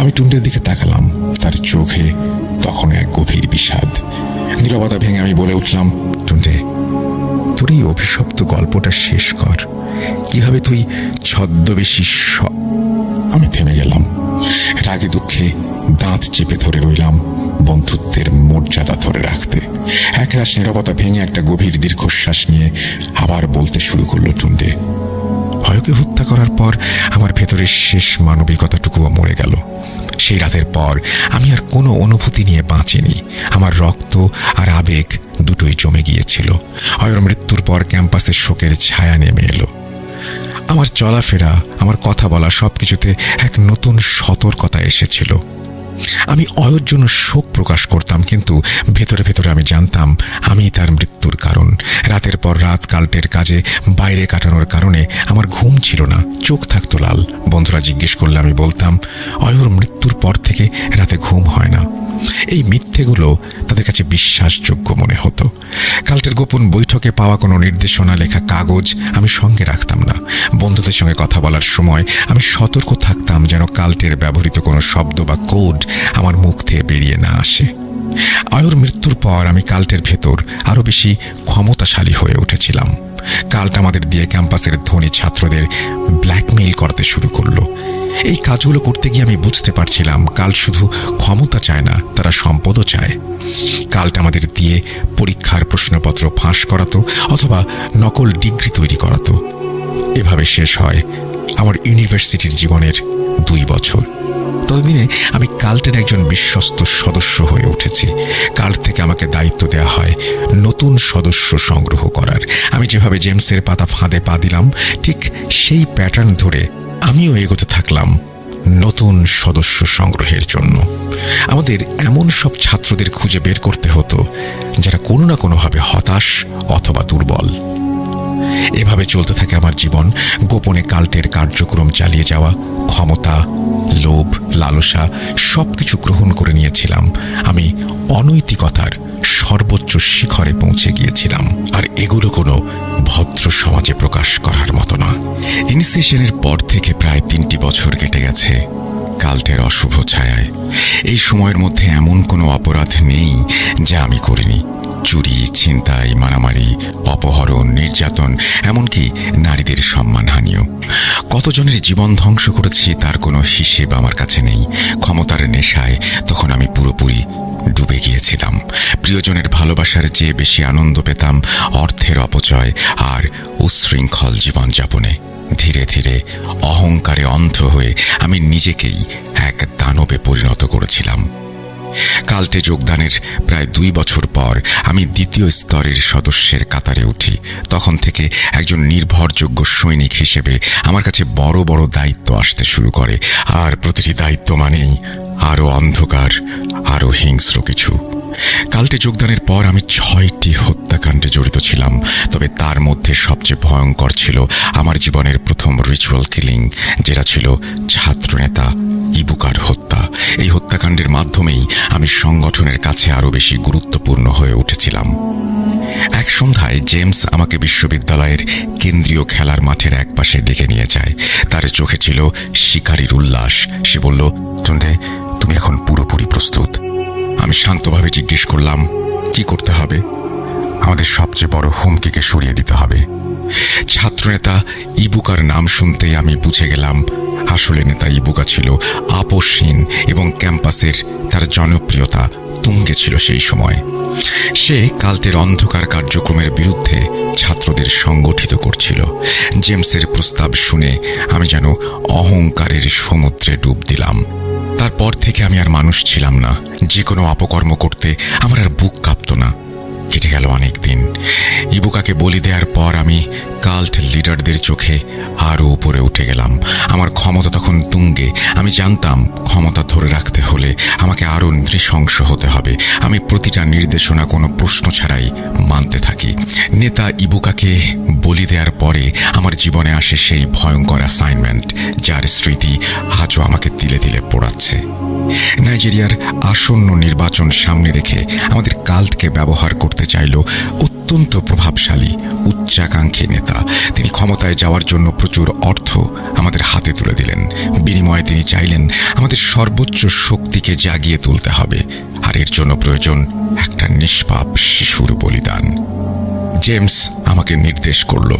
আমি টুন্ডের দিকে তাকালাম, তার চোখে তখন এক গভীর বিষাদ। নীরবতা ভেঙে আমি বলে উঠলাম, টুন্ডে, তোর এই অভিশপ্ত গল্পটা শেষ কর। কিভাবে তুই ছদ্মবেশী আমি থেমে গেলাম। রাগে দুঃখে দাঁত চেপে ধরে রইলাম, বন্ধুত্বের মর্যাদা ধরে রাখতে। একরাশ নীরবতা ভেঙে একটা গভীর দীর্ঘশ্বাস নিয়ে আবার বলতে শুরু করলো টুন্ডে, ভয়কে হত্যা করার পর আমার ভেতরের শেষ মানবিকতাটুকুও মরে গেল। সেই রাতের পর আমি আর কোনো অনুভূতি নিয়ে বাঁচিনি। আমার রক্ত আর আবেগ দুটোই জমে গিয়েছিল। অয়ুর মৃত্যুর পর ক্যাম্পাসে শোকের ছায়া নেমে এলো। আমার চলাফেরা, আমার কথা বলা সবকিছুতে এক নতুন সতর্কতা এসেছিল। আমি অয়ুর জন্য শোক প্রকাশ করতাম, কিন্তু ভেতরে ভেতরে আমি জানতাম আমি তার মৃত্যুর কারণ। রাতের পর রাত কাল্টের কাজে বাইরে কাটানোর কারণে আমার ঘুম ছিল না, চোখ থাকতো লাল। বন্ধুরা জিজ্ঞেস করলে আমি বলতাম, অয়ুর মৃত্যুর পর থেকে রাতে ঘুম হয় না। এই মিথ্যেগুলো তাদের কাছে বিশ্বাসযোগ্য মনে হতো। কাল্টের গোপন বৈঠকে পাওয়া কোনো নির্দেশনা লেখা কাগজ আমি সঙ্গে রাখতাম না। বন্ধুদের সঙ্গে কথা বলার সময় আমি সতর্ক থাকতাম যেন কাল্টের ব্যবহৃত কোনো শব্দ বা কোড আমার মুখ থেকে বেরিয়ে না আসে। অয়ুর মৃত্যুর পর আমি কাল্টের ভেতর আরও বেশি ক্ষমতাশালী হয়ে উঠেছিলাম। কাল্ট আমাদের দিয়ে ক্যাম্পাসের ধনী ছাত্রদের ব্ল্যাকমেইল করতে শুরু করলো। এই কাজগুলো করতে গিয়ে আমি বুঝতে পারছিলাম কাল্ট শুধু ক্ষমতা চায় না, তারা সম্পদও চায়। কাল্ট আমাদের দিয়ে পরীক্ষার প্রশ্নপত্র ফাঁস করাতো অথবা নকল ডিগ্রি তৈরি করাতো। এভাবে শেষ হয় আমার ইউনিভার্সিটির জীবনের 2 বছর। ততদিনে আমি কাল্টের একজন বিশ্বস্ত সদস্য হয়ে উঠেছি। কাল্ট থেকে আমাকে দায়িত্ব দেওয়া হয় নতুন সদস্য সংগ্রহ করার। আমি যেভাবে জেমসের পাতা ফাঁদে পা দিলাম, ঠিক সেই প্যাটার্ন ধরে আমিও এগোতে থাকলাম নতুন সদস্য সংগ্রহের জন্য। আমাদের এমন সব ছাত্রদের খুঁজে বের করতে হতো যারা কোনো না কোনোভাবে হতাশ অথবা দুর্বল। এভাবে চলতে থাকে আমার জীবন। গোপনে কাল্টের কার্যক্রম চালিয়ে যাওয়া, ক্ষমতা, লোভ, লালসা সবকিছু গ্রহণ করে নিয়েছিলাম। আমি অনৈতিকতার সর্বোচ্চ শিখরে পৌঁছে গিয়েছিলাম, আর এগুলো কোনো ভদ্র সমাজে প্রকাশ করার মতো না। ইনিশিয়েশনের পর থেকে প্রায় 3টি বছর কেটে গেছে কাল্টের অশুভ ছায়ায়। এই সময়ের মধ্যে এমন কোনো অপরাধ নেই যা আমি করিনি। চুরি, ছিনতাই, মারামারি, অপহরণ, নির্যাতন, এমনকি নারীদের সম্মানহানিও। কতজনের জীবন ধ্বংস করেছি তার কোনো হিসেব আমার কাছে নেই। ক্ষমতার নেশায় তখন আমি পুরোপুরি ডুবে গিয়েছিলাম। প্রিয়জনের ভালোবাসার চেয়ে বেশি আনন্দ পেতাম অর্থের অপচয় আর উচ্ছৃঙ্খল জীবনযাপনে। ধীরে ধীরে অহংকারে অন্ধ হয়ে আমি নিজেকেই এক দানবে পরিণত করেছিলাম। কাল্টে যোগদানের প্রায় 2 বছর পর আমি 2য় স্তরের সদস্যের কাতারে উঠি। তখন থেকে একজন নির্ভরযোগ্য সৈনিক হিসেবে আমার কাছে বড় বড় দায়িত্ব আসতে শুরু করে, আর প্রতিটি দায়িত্ব মানেই আরও অন্ধকার, আরও হিংস্র কিছু। কাল্টে যোগদানের পর আমি 6টি হত্যাকাণ্ডে জড়িত ছিলাম, তবে তার মধ্যে সবচেয়ে ভয়ঙ্কর ছিল আমার জীবনের প্রথম রিচুয়াল কিলিং, যেটা ছিল ছাত্রনেতা ইবুকার হত্যা। এই হত্যাকাণ্ডের মাধ্যমেই আমি সংগঠনের কাছে আরও বেশি গুরুত্বপূর্ণ হয়ে উঠেছিলাম। এক সন্ধ্যায় জেমস আমাকে বিশ্ববিদ্যালয়ের কেন্দ্রীয় খেলার মাঠের একপাশে ডেকে নিয়ে যায়। তার চোখে ছিল শিকারীর উল্লাস। সে বলল, টুন্ডে, তুমি এখন পুরোপুরি প্রস্তুত? আমি শান্তভাবে জিজ্ঞেস করলাম, কি করতে হবে? আমাদের সবচেয়ে বড় হুমকিকে সরিয়ে দিতে হবে। ছাত্রনেতা ইবুকার নাম শুনতেই আমি বুঝে গেলাম আসলে নেতা ইবুকা ছিল আপোষহীন এবং ক্যাম্পাসের তার জনপ্রিয়তা তুঙ্গে ছিল সেই সময়। সে কাল্টের অন্ধকার কার্যক্রমের বিরুদ্ধে ছাত্রদের সংগঠিত করছিল। জেমসের প্রস্তাব শুনে আমি যেন অহংকারের সমুদ্রে ডুব দিলাম। তারপর থেকে আমি আর মানুষ ছিলাম না। যে কোনো অপকর্ম করতে আমার আর বুক কাঁপত না। কেটে গেল অনেক দিন। ইবুকাকে বলি দেওয়ার পর আমি কাল্ট লিডারদের চোখে আরও উপরে উঠে গেলাম। আমার ক্ষমতা তখন তুঙ্গে। আমি জানতাম ক্ষমতা ধরে রাখতে হলে আমাকে আরও নৃশংস হতে হবে। আমি প্রতিটা নির্দেশনা কোনো প্রশ্ন ছাড়াই মানতে থাকি। নেতা ইবুকাকে বলি দেওয়ার পরে আমার জীবনে আসে সেই ভয়ঙ্কর অ্যাসাইনমেন্ট, যার স্মৃতি আজও আমাকে তিলে তিলে পোড়াচ্ছে। নাইজেরিয়ার আসন্ন নির্বাচন সামনে রেখে আমাদের কাল্টকে ব্যবহার করতে চাইল অত্যন্ত প্রভাবশালী উচ্চাকাঙ্ক্ষী নেতা। তিনি ক্ষমতায় যাওয়ার জন্য প্রচুর অর্থ আমাদের হাতে তুলে দিলেন। বিনিময়ে তিনি চাইলেন আমাদের সর্বোচ্চ শক্তিকে জাগিয়ে তুলতে হবে, আর এর জন্য প্রয়োজন একটা নিষ্পাপ শিশুর বলিদান। জেমস আমাকে নির্দেশ করল।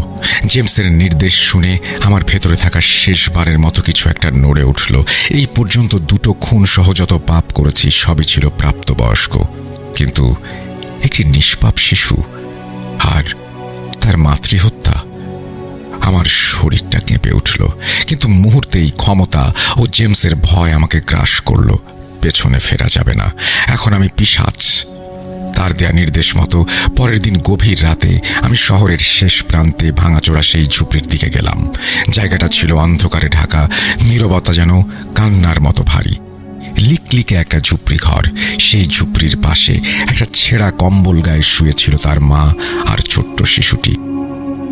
জেমসের নির্দেশ শুনে আমার ভেতরে থাকা শেষবারের মতো কিছু একটা নড়ে উঠল। এই পর্যন্ত 2টো খুন সহ যত পাপ করেছি সবই ছিল প্রাপ্তবয়স্ক, কিন্তু একটি নিষ্পাপ শিশু আর তার মাতৃহত্যা। আমার শরীরটা কেঁপে উঠল, কিন্তু মুহূর্তেই ক্ষমতা ও জেমসের ভয় আমাকে গ্রাস করল। পেছনে ফেরা যাবে না, এখন আমি পিশাচ। তার দেয়া নির্দেশ মতো পরের দিন গভীর রাতে আমি শহরের শেষ প্রান্তে ভাঙাচোরা সেই ঝুপড়ির দিকে গেলাম। জায়গাটা ছিল অন্ধকারে ঢাকা, নীরবতা যেন কান্নার মতো ভারী। লিকলিকে একটা ঝুপড়ি ঘর। সেই ঝুপড়ির পাশে একটা ছেঁড়া কম্বল গায়ে শুয়েছিল তার মা আর ছোট্ট শিশুটি।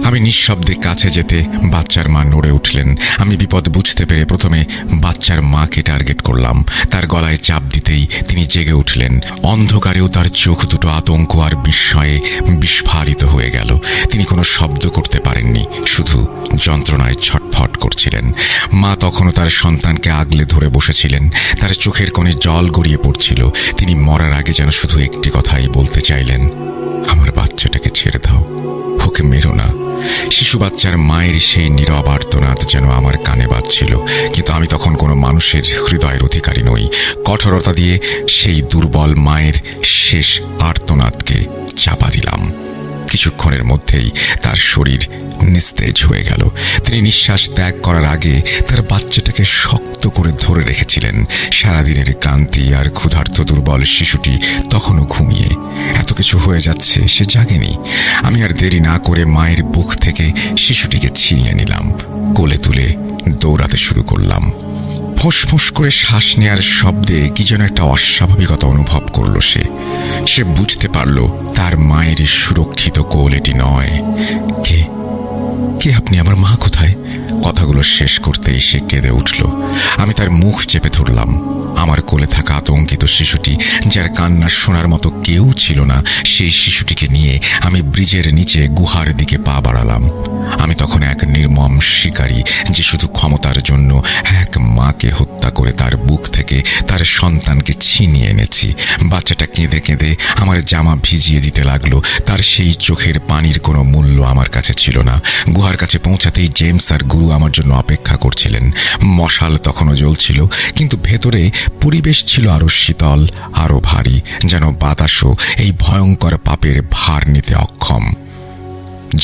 আমি নিঃশব্দে কাছে যেতে বাচ্চার মা নড়ে উঠলেন। আমি বিপদ বুঝতে পেরে প্রথমে বাচ্চার মাকে টার্গেট করলাম। তার গলায় চাপ দিতেই তিনি জেগে উঠলেন। অন্ধকারেও তার চোখ দুটো আতঙ্ক আর বিস্ময়ে বিস্ফারিত হয়ে গেল। তিনি কোনো শব্দ করতে পারেননি, শুধু যন্ত্রণায় ছটফট করছিলেন। মা তখনও তার সন্তানকে আগলে ধরে বসেছিলেন। তার চোখের কোণে জল গড়িয়ে পড়ছিল। তিনি মরার আগে যেন শুধু একটি কথাই বলতে চাইলেন, আমার বাচ্চাটাকে ছেড়ে দাও, ওকে মেরো না। শিশু বাচ্চার মায়ের সেই নীরব আর্তনাদ যেন আমার কানে বাজছিল, কিন্তু আমি তখন কোনো মানুষের হৃদয়ের অধিকারী নই। কঠোরতা দিয়ে সেই দুর্বল মায়ের শেষ আর্তনাদকে চাপা দিলাম। কিছুক্ষণের মধ্যেই তার শরীর নিস্তেজ হয়ে গেল। তিনি নিঃশ্বাস ত্যাগ করার আগে তার বাচ্চাটাকে শক্ত করে ধরে রেখেছিলেন। সারাদিনের ক্লান্তি আর ক্ষুধার্ত দুর্বল শিশুটি তখনও ঘুমিয়ে। এত কিছু হয়ে যাচ্ছে, সে জাগেনি। আমি আর দেরি না করে মায়ের বুক থেকে শিশুটিকে ছিনিয়ে নিলাম। কোলে তুলে দৌড়াতে শুরু করলাম। ফোঁস করে শ্বাস নেয়ার শব্দে কি যেন একটা অস্বাভাবিকতা অনুভব করল সে বুঝতে পারল তার মায়ের সুরক্ষিত কোল এটি নয়। কে আপনি? আমার মা কোথায়? কথাগুলো শেষ করতেই সে কেঁদে উঠল। আমি তার মুখ চেপে ধরলাম। আমার কোলে থাকা আতঙ্কিত শিশুটি, যার কান্না শোনার মতো কেউ ছিল না, সেই শিশুটিকে নিয়ে আমি ব্রিজের নিচে গুহার দিকে পা বাড়ালাম। আমি তখন এক নির্মম শিকারী, যে শুধু ক্ষমতার জন্য এক মাকে হত্যা করে তার বুক থেকে তার সন্তানকে ছিনিয়ে এনেছি। বাচ্চাটা কেঁদে কেঁদে আমার জামা ভিজিয়ে দিতে লাগলো। তার সেই চোখের পানির কোনো মূল্য আমার কাছে ছিল না। গুহার কাছে পৌঁছাতেই জেমস আর গুরু আমার জন্য অপেক্ষা করছিলেন। মশাল তখনও জ্বলছিল, কিন্তু ভেতরে পরিবেশ ছিল আরো শীতল, আরো ভারী, যেন বাতাসও এই ভয়ঙ্কর পাপের ভার নিতে অক্ষম।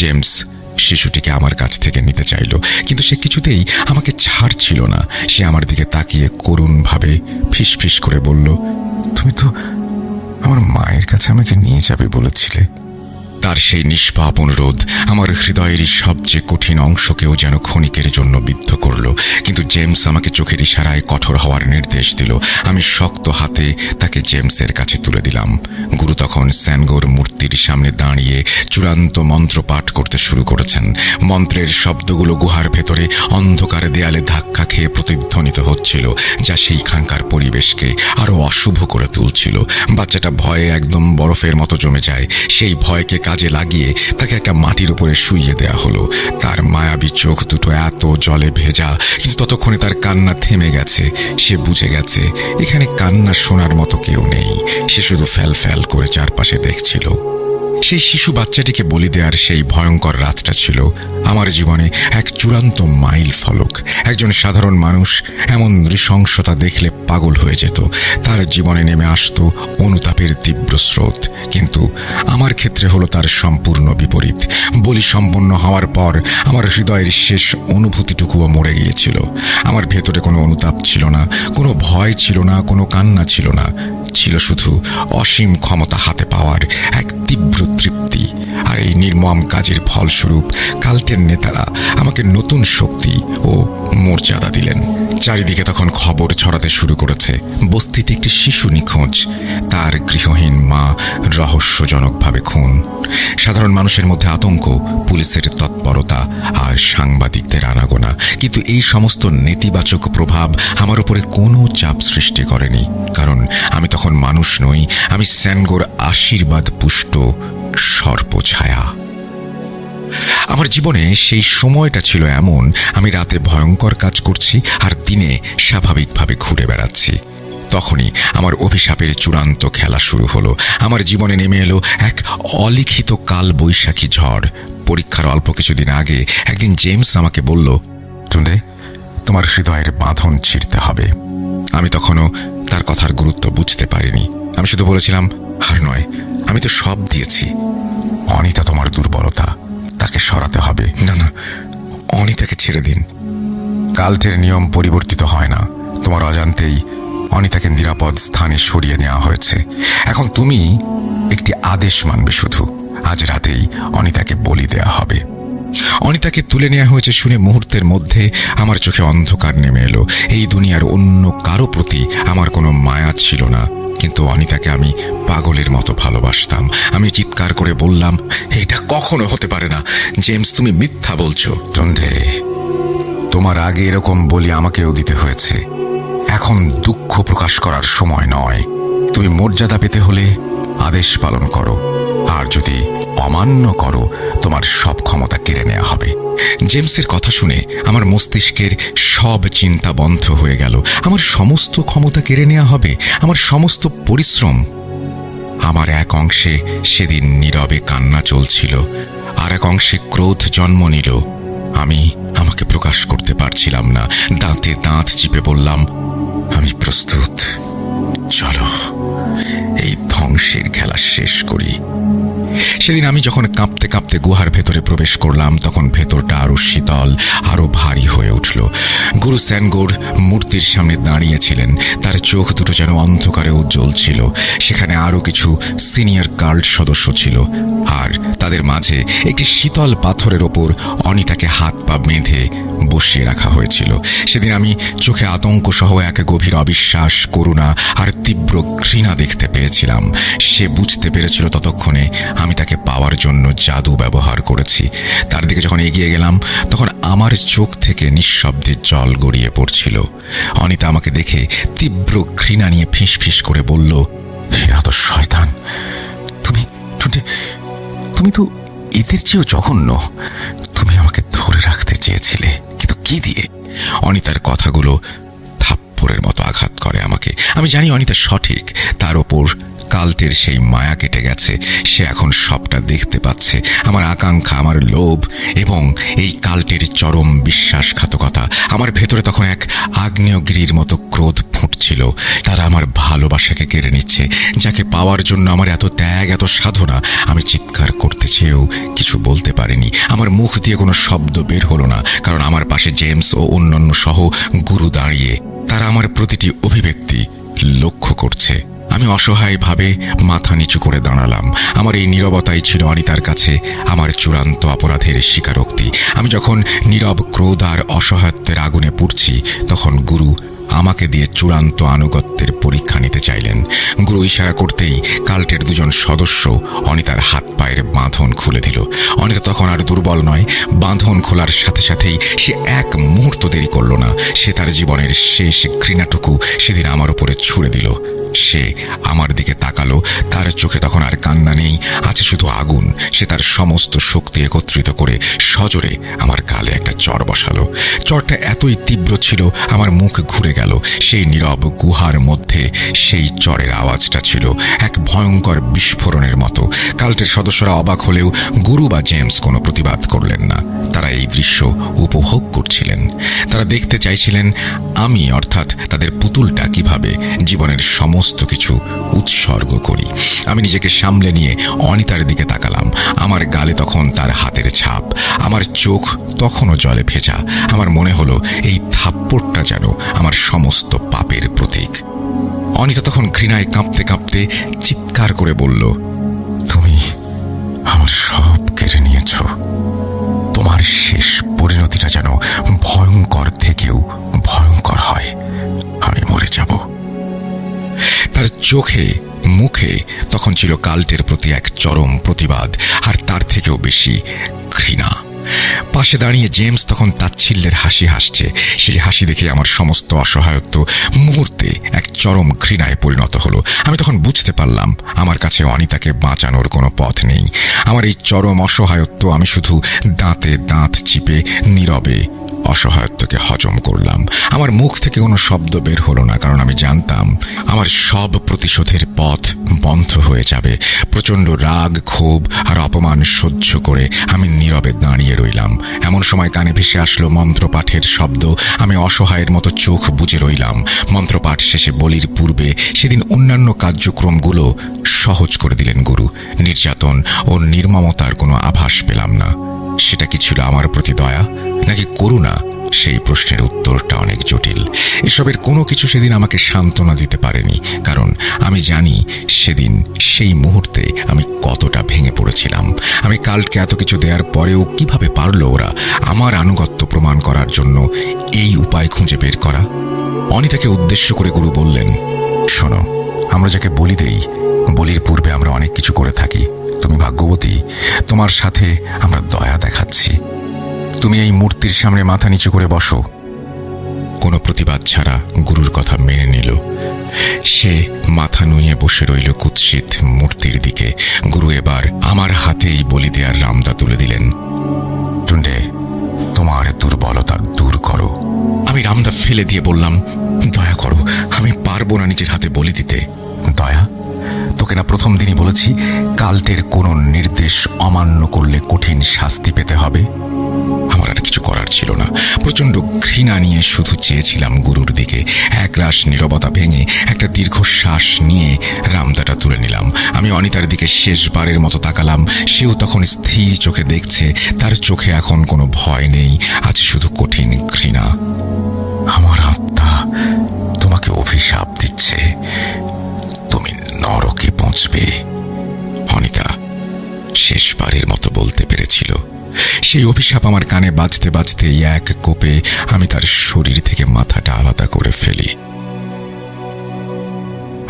জেমস শিশুটিকে আমার কাছ থেকে নিতে চাইল, কিন্তু সে কিছুতেই আমাকে ছাড়ছিল না। সে আমার দিকে তাকিয়ে করুণভাবে ফিসফিস করে বলল, তুমি তো আমার মায়ের কাছে আমাকে নিয়ে যাবে বলেছিলে। তার সেই নিষ্পাপ অনুরোধ আমার হৃদয়ের সবচেয়ে কঠিন অংশকেও যেন ক্ষণিকের জন্য বিদ্ধ করল। কিন্তু জেমস আমাকে চোখের ইশারায় কঠোর হওয়ার নির্দেশ দিল। আমি শক্ত হাতে তাকে জেমসের কাছে তুলে দিলাম। গুরু তখন স্যানগোর মূর্তির সামনে দাঁড়িয়ে চূড়ান্ত মন্ত্র পাঠ করতে শুরু করেছেন। মন্ত্রের শব্দগুলো গুহার ভেতরে অন্ধকার দেয়ালে ধাক্কা খেয়ে প্রতিধ্বনিত হচ্ছিল, যা সেইখানকার পরিবেশকে আরো অশুভ করে তুলছিল। বাচ্চাটা ভয়ে একদম বরফের মতো জমে যায়। সেই ভয়কে কাজে লাগিয়ে তাকে একটা মাটির উপরে শুইয়ে দেয়া হলো। তার মায়াবী চোখ দুটো এত জলে ভেজা, কিন্তু ততক্ষণে তার কান্না থেমে গেছে। সে বুঝে গেছে এখানে কান্না শোনার মতো কেউ নেই। সে শুধু ফ্যাল ফ্যাল করে চারপাশে দেখছিল। সেই শিশু বাচ্চাটিকে বলি দেওয়ার সেই ভয়ঙ্কর রাতটা ছিল আমার জীবনে এক চূড়ান্ত মাইল ফলক। একজন সাধারণ মানুষ এমন নৃশংসতা দেখলে পাগল হয়ে যেত। তার জীবনে নেমে আসতো অনুতাপের তীব্র স্রোত, কিন্তু আমার ক্ষেত্রে হলো তার সম্পূর্ণ বিপরীত। বলি সম্পন্ন হওয়ার পর আমার হৃদয়ের শেষ অনুভূতিটুকুও মরে গিয়েছিল। আমার ভেতরে কোনো অনুতাপ ছিল না, কোনো ভয় ছিল না, কোনো কান্না ছিল না। ছিল শুধু অসীম ক্ষমতা হাতে পাওয়ার এক তীব্র তৃপ্তি। আর এই নির্মম কাজের ফলস্বরূপ কাল্টের নেতারা আমাকে নতুন শক্তি ও মর্যাদা দিলেন। চারিদিকে তখন খবর ছড়াতে শুরু করেছে, বস্তিতে একটি শিশু নিখোঁজ, তার গৃহহীন মা রহস্যজনকভাবে খুন। সাধারণ মানুষের মধ্যে আতঙ্ক, পুলিশের তৎপরতা আর সাংবাদিকদের আনাগোনা। কিন্তু এই সমস্ত নেতিবাচক প্রভাব আমার উপরে কোনো চাপ সৃষ্টি করেনি, কারণ আমি তখন মানুষ নই, আমি স্যানগোর আশীর্বাদ পুষ্ট সর্পছায়া। আমার জীবনে সেই সময়টা ছিল এমন, আমি রাতে ভয়ঙ্কর কাজ করছি আর দিনে স্বাভাবিকভাবে ঘুরে বেড়াচ্ছি। তখনই আমার অভিশাপের চূড়ান্ত খেলা শুরু হলো। আমার জীবনে নেমে এলো এক অলিখিত কাল বৈশাখী ঝড়। পরীক্ষার অল্প কিছুদিন আগে একদিন জেমস আমাকে বলল, টুন্ডে, তোমার হৃদয়ের বাঁধন ছিঁড়তে হবে। আমি তখনও তার কথার গুরুত্ব বুঝতে পারিনি। আমি শুধু বলেছিলাম, আর নয়, আমি তো সব দিয়েছি। অনিতা তোমার দুর্বলতা, তাকে সরাতে হবে। না না, অনিতাকে ছেড়ে দিন। কাল্টের নিয়ম পরিবর্তিত হয় না। তোমার অজান্তেই অনিতাকে নিরাপদ স্থানে সরিয়ে নেওয়া হয়েছে। এখন তুমি একটি আদেশ মানবে শুধু। আজ রাতেই অনিতাকে বলি দেয়া হবে। অনিতাকে তুলে নেওয়া হয়েছে শুনে মুহূর্তের মধ্যে আমার চোখে অন্ধকার নেমে এলো। এই দুনিয়ার অন্য কারো প্রতি আমার কোনো মায়া ছিল না, কিন্তু অনিতাকে আমি পাগলের মতো ভালোবাসতাম। আমি চিৎকার করে বললাম, এটা কখনো হতে পারে না জেমস, তুমি মিথ্যা বলছো। টন্ডে, তোমার আগে এরকম বলি আমাকেও দিতে হয়েছে। এখন দুঃখ প্রকাশ করার সময় নয়। তুমি মর্যাদা পেতে হলে আদেশ পালন করো, আর যদি অমান্য করো তোমার সব ক্ষমতা কেড়ে নেওয়া হবে। জেমসের কথা শুনে আমার মস্তিষ্কের সব চিন্তা বন্ধ হয়ে গেল। আমার সমস্ত ক্ষমতা কেড়ে নেওয়া হবে, আমার সমস্ত পরিশ্রম। আমার এক অংশে সেদিন নীরবে কান্না চলছিল, আর এক অংশে ক্রোধ জন্ম নিল। আমি আমাকে প্রকাশ করতে পারছিলাম না। দাঁতে দাঁত চিপে বললাম, আমি প্রস্তুত, চলো এই ধ্বংসের খেলা শেষ করি। সেদিন আমি যখন কাঁপতে কাঁপতে গুহার ভেতরে প্রবেশ করলাম, তখন ভেতরটা আরো শীতল, আরো ভারী হয়ে উঠল। গুরু স্যানগোর মূর্তির সামনে দাঁড়িয়েছিলেন, তার চোখ দুটো যেন অন্ধকারে উজ্জ্বল ছিল। সেখানে আরো কিছু সিনিয়র কাল্ট সদস্য ছিল, আর তাদের মাঝে একটি শীতল পাথরের ওপর অনিতাকে হাত পা বেঁধে বসিয়ে রাখা হয়েছিল। সেদিন আমি চোখে আতঙ্ক সহ এক গভীর অবিশ্বাস, করুণা আর তীব্র ঘৃণা দেখতে পেয়েছিলাম। সে বুঝতে পেরেছিল ততক্ষণে আমি তাকে পাওয়ার জন্য জাদু ব্যবহার করেছি। তার দিকে যখন এগিয়ে গেলাম, তখন আমার চোখ থেকে নিঃশব্দে জল গড়িয়ে পড়ছিল। অনিতা আমাকে দেখে তীব্র ঘৃণা নিয়ে ফিসফিস করে বলল, এরা তো শয়তান। তুমি তো এদের চেয়েও জঘন্য। তুমি আমাকে ধরে রাখতে চেয়েছিলে, কিন্তু কি দিয়ে? অনিতার কথাগুলো থাপ্পড়ের মতো আঘাত করে আমাকে। আমি জানি অনিতা সঠিক, তার ওপর কাল্টের সেই মায়া কেটে গেছে। সে এখন সবটা দেখতে পাচ্ছে, আমার আকাঙ্ক্ষা, আমার লোভ এবং এই কাল্টের চরম বিশ্বাসঘাতকতা। আমার ভেতরে তখন এক আগ্নেয়গিরির মতো ক্রোধ ফুটছিল। তারা আমার ভালোবাসাকে কেড়ে নিচ্ছে, যাকে পাওয়ার জন্য আমার এত ত্যাগ, এত সাধনা। আমি চিৎকার করতে চেয়েও কিছু বলতে পারিনি। আমার মুখ দিয়ে কোনো শব্দ বের হলো না, কারণ আমার পাশে জেমস ও অন্যান্য সহ গুরু দাঁড়িয়ে তারা আমার প্রতিটি অভিব্যক্তি লক্ষ্য করছে। আমি অসহায়ভাবে মাথা নিচু করে দাঁড়ালাম। আমার এই নীরবতাই ছিল অনিতার কাছে আমার চূড়ান্ত অপরাধের স্বীকারোক্তি। আমি যখন নীরব ক্রোধ আর অসহায়ত্বের আগুনে পুড়ছি, তখন গুরু আমাকে দিয়ে চূড়ান্ত আনুগত্যের পরীক্ষা নিতে চাইলেন। গুরু ইশারা করতেই কাল্টের দুজন সদস্য অনিতার হাত পায়ের বাঁধন খুলে দিল। অনিতা তখন আর দুর্বল নয়। বাঁধন খোলার সাথে সাথেই সে এক মুহূর্ত দেরি করল না। সে তার জীবনের শেষ ঘৃণাটুকু সেদিন আমার উপরে ছুড়ে দিল। সে আমার দিকে তাকালো, তার চোখে তখন আর কান্না নেই, আছে শুধু আগুন। সে তার সমস্ত শক্তি একত্রিত করে সজোরে আমার গালে একটা চড় বসালো। চড়টা এতই তীব্র ছিল আমার মুখ ঘুরে গেল। সেই নীরব গুহার মধ্যে সেই চড়ের আওয়াজটা ছিল এক ভয়ঙ্কর বিস্ফোরণের মতো। কাল্টের সদস্যরা অবাক হলেও গুরু বা জেমস কোনো প্রতিবাদ করলেন না। তারা এই দৃশ্য উপভোগ করছিলেন। তারা দেখতে চাইছিলেন আমি, অর্থাৎ তাদের পুতুলটা, কিভাবে জীবনের সমস্ত কিছু উৎসর্গ করি। আমি নিজেকে সামলে নিয়ে অনিতার দিকে তাকালাম। আমার গালে তখন তার হাতের ছাপ, আমার চোখ তখনও জলে ভেজা। আমার মনে হলো এই থাপ্পড়টা যেন আমার সমস্ত পাপের প্রতীক। অনিতা তখন ঘৃণায় কাঁপতে কাঁপতে চিৎকার করে বলল, আমার সব কেড়ে নিয়েছ। তোমার শেষ পরিণতিটা যেন ভয়ঙ্কর থেকেও ভয়ঙ্কর হয়। আমি মরে যাব। তার চোখে মুখে তখন ছিল কাল্টের প্রতি এক চরম প্রতিবাদ, আর তার থেকেও বেশি ঘৃণা। পাশে দাঁড়িয়ে জেমস তখন তাচ্ছিল্যের হাসি হাসছে। সেই হাসি দেখে আমার সমস্ত অসহায়ত্ব মুহূর্তে এক চরম ঘৃণায় পরিণত হলো। আমি তখন বুঝতে পারলাম আমার কাছে অনিতাকে বাঁচানোর কোনো পথ নেই। আমার এই চরম অসহায়ত্ব আমি শুধু দাঁতে দাঁত চিপে নীরবে অসহায়ত্বকে হজম করলাম। আমার মুখ থেকে কোনো শব্দ বের হলো না, কারণ আমি জানতাম আমার সব প্রতিশোধের পথ বন্ধ হয়ে যাবে। প্রচণ্ড রাগ, ক্ষোভ আর অপমান সহ্য করে আমি নীরবে দাঁড়িয়ে রইলাম। এমন সময় কানে ভেসে আসলো মন্ত্রপাঠের শব্দ। আমি অসহায়ের মতো চোখ বুজে রইলাম। মন্ত্রপাঠ শেষে বলির পূর্বে সেদিন অন্যান্য কার্যক্রমগুলো সহজ করে দিলেন গুরু। নির্যাতন ও নির্মমতার কোনো আভাস পেলাম না। সেটা কি ছিল আমার প্রতি দয়া নাকি করুণা? সেই প্রশ্নের উত্তরটা অনেক জটিল। এসবের কোনো কিছু সেদিন আমাকে সান্ত্বনা দিতে পারেনি, কারণ আমি জানি সেদিন সেই মুহূর্তে আমি কতটা ভেঙে পড়েছিলাম। আমি কাল্টকে এত কিছু দেওয়ার পরেও কিভাবে পারল ওরা আমার আনুগত্য প্রমাণ করার জন্য এই উপায় খুঁজে বের করা? অনিতাকে উদ্দেশ্য করে গুরু বললেন, শোনো, আমরা যাকে বলি দেই, বলির পূর্বে আমরা অনেক কিছু করে থাকি। তুমি ভাগ্যবতী, তোমার সাথে আমরা দয়া দেখাচ্ছি। তুমি এই মূর্তির সামনে মাথা নিচু করে বসো। কোনো প্রতিবাদ ছাড়া গুরুর কথা মেনে নিল। সে মাথা নুইয়ে বসে রইল কুৎসিত মূর্তির দিকে। গুরু এবার আমার হাতেই বলি দেওয়ার রামদা তুলে দিলেন। টুন্ডে, তোমার দুর্বলতা দূর করো। আমি রামদা ফেলে দিয়ে বললাম, দয়া করো, আমি পারবো না নিজের হাতে বলি দিতে। দয়া? তোকে না প্রথম দিনই বলেছি কাল্টের কোনো নির্দেশ অমান্য করলে কঠিন শাস্তি পেতে হবে। আমার আর কিছু করার ছিল না। প্রচণ্ড ঘৃণা নিয়ে শুধু চেয়েছিলাম গুরুর দিকে। একরাশ নীরবতা ভেঙে একটা দীর্ঘশ্বাস নিয়ে রামদাটা তুলে নিলাম। আমি অনিতার দিকে শেষবারের মতো তাকালাম। সেও তখন স্থির চোখে দেখছে। তার চোখে এখন কোনো ভয় নেই, আছে শুধু কঠিন ঘৃণা। আমার আত্মা তোমাকে অভিশাপ দিচ্ছে, তুমি নরকে পৌঁছবে। অনিতা শেষবারের মতো বলতে পেরেছিল। সেই অভিশাপ আমার কানে বাজতে বাজতে এক কোপে আমি তার শরীর থেকে মাথাটা আলাদা করে ফেলি।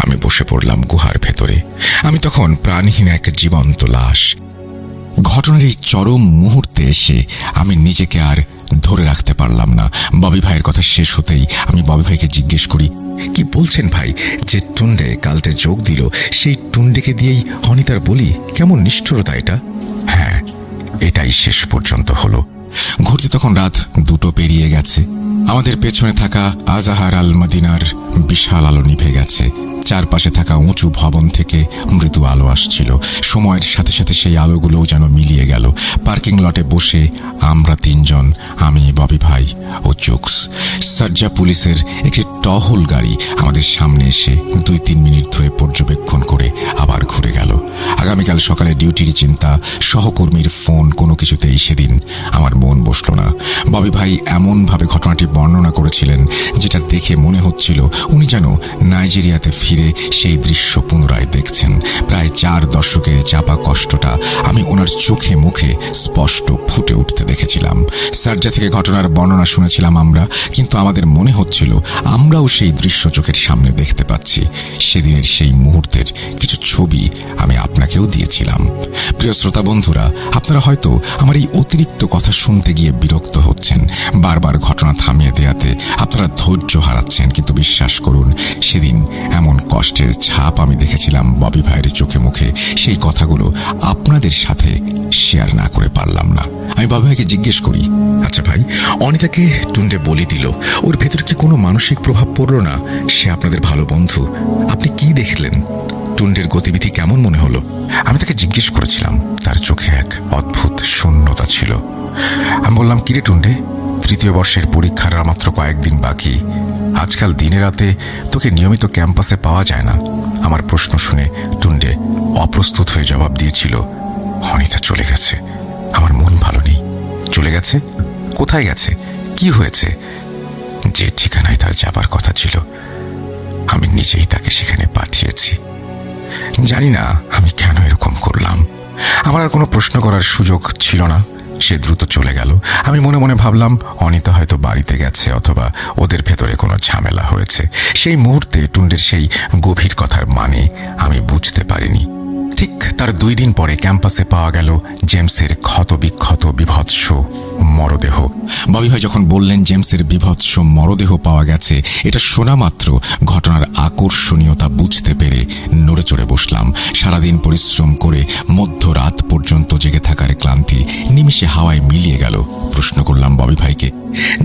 আমি বসে পড়লাম গুহার ভেতরে। আমি তখন প্রাণহীন এক জীবন্ত লাশ। ঘটনার এই চরম মুহূর্তে এসে আমি নিজেকে আর ধরে রাখতে পারলাম না। ববি ভাইয়ের কথা শেষ হতেই আমি ববি ভাইকে জিজ্ঞেস করি, কি বলছেন ভাই? যে টুন্ডে কালতে যোগ দিল, সেই টুন্ডেকে দিয়েই অনিতার বলি? কেমন নিষ্ঠুরতা এটা! হ্যাঁ, এটাই শেষ পর্যন্ত হলো। ঘুরতে তখন রাত 2টো পেরিয়ে গেছে। আমাদের পেছনে থাকা আজাহার আল মদিনার বিশাল আলো নিভে গেছে। চারপাশে থাকা উঁচু ভবন থেকে মৃদু আলো আসছিল। সময়ের সাথে সাথে সেই আলোগুলোও যেন মিলিয়ে গেল। পার্কিং লটে বসে আমরা 3 জন, আমি, ববি ভাই ও জুকস। সার্জা পুলিশের একটি টহল গাড়ি আমাদের সামনে এসে 2-3 মিনিট ধরে পর্যবেক্ষণ করে আবার ঘুরে গেল। আগামীকাল সকালে ডিউটির চিন্তা, সহকর্মীর ফোন, কোনো কিছুতেই সেদিন আমার মন বসল না। ববি ভাই এমনভাবে ঘটনাটি বর্ণনা করেছিলেন যেটা দেখে মনে হচ্ছিল উনি যেন নাইজেরিয়াতে ফিরে সেই দৃশ্য পুনরায় দেখছেন। প্রায় 4 দশকের চাপা কষ্টটা আমি ওনার চোখে মুখে স্পষ্ট ফুটে উঠতে দেখেছিলাম। সার্জা থেকে ঘটনার বর্ণনা শুনেছিলাম আমরা, কিন্তু আমাদের মনে হচ্ছিল আমরাও সেই দৃশ্য চোখের সামনে দেখতে পাচ্ছি। সেদিনের সেই মুহূর্তের কিছু ছবি আমি আপনাকেও দিয়েছিলাম। প্রিয় শ্রোতা বন্ধুরা, আপনারা হয়তো আমার এই অতিরিক্ত কথা শুনতে গিয়ে বিরক্ত হচ্ছেন। বারবার ঘটনা থামিয়ে দেয়াতে আপনারা ধৈর্য হারাচ্ছেন, কিন্তু বিশ্বাস করুন, সেদিন এমন কষ্টের ছাপ আমি দেখেছিলাম ববি ভাইয়ের চোখে মুখে, সেই কথাগুলো আপনাদের সাথে শেয়ার না করে পারলাম না। আমি ববি ভাইকে জিজ্ঞেস করি, আচ্ছা ভাই, অনিতাকে টুন্ডে বলি দিল, ওর ভেতর কি কোনো মানসিক প্রভাব পড়ল না? সে আপনাদের ভালো বন্ধু, আপনি কি দেখলেন? টুন্ডের গতিবিধি কেমন মনে হলো? আমি তাকে জিজ্ঞেস করেছিলাম। তার চোখে এক অদ্ভুত শূন্যতা ছিল। আমি বললাম, কিরে টুন্ডে, 3য় বর্ষের পরীক্ষার আর মাত্র কয়েকদিন বাকি। আজকাল দিনে রাতে তোকে নিয়মিত ক্যাম্পাসে পাওয়া যায় না। আমার প্রশ্ন শুনে টুন্ডে অপ্রস্তুত হয়ে জবাব দিয়েছিল, অনিতা চলে গেছে। আমার মন ভালো নেই। চলে গেছে? কোথায় গেছে? কি হয়েছে? যে ঠিকানায় তার যাবার কথা ছিল আমি নিজেই তাকে সেখানে পাঠিয়েছি। জানি না আমি কেন এরকম করলাম। আমার আর কোনো প্রশ্ন করার সুযোগ ছিল না। সে দ্রুত চলে গেল। আমি মনে মনে ভাবলাম অনিতা হয়তো বাড়িতে গেছে অথবা ওদের ভেতরে কোনো ঝামেলা হয়েছে। সেই মুহূর্তে টুন্ডের সেই গভীর কথার মানে আমি বুঝতে পারিনি। ঠিক তার 2 দিন পরে ক্যাম্পাসে পাওয়া গেল জেমসের ক্ষতবিক্ষত বিভৎস মরদেহ। ববি ভাই যখন বললেন জেমসের বিভৎস মরদেহ পাওয়া গেছে, এটা শোনা মাত্র ঘটনার আকর্ষণীয়তা বুঝতে পেরে নড়ে চড়ে বসলাম। সারাদিন পরিশ্রম করে মধ্যরাত পর্যন্ত জেগে থাকার ক্লান্তি নিমিষে হাওয়ায় মিলিয়ে গেল। প্রশ্ন করলাম ববি ভাইকে,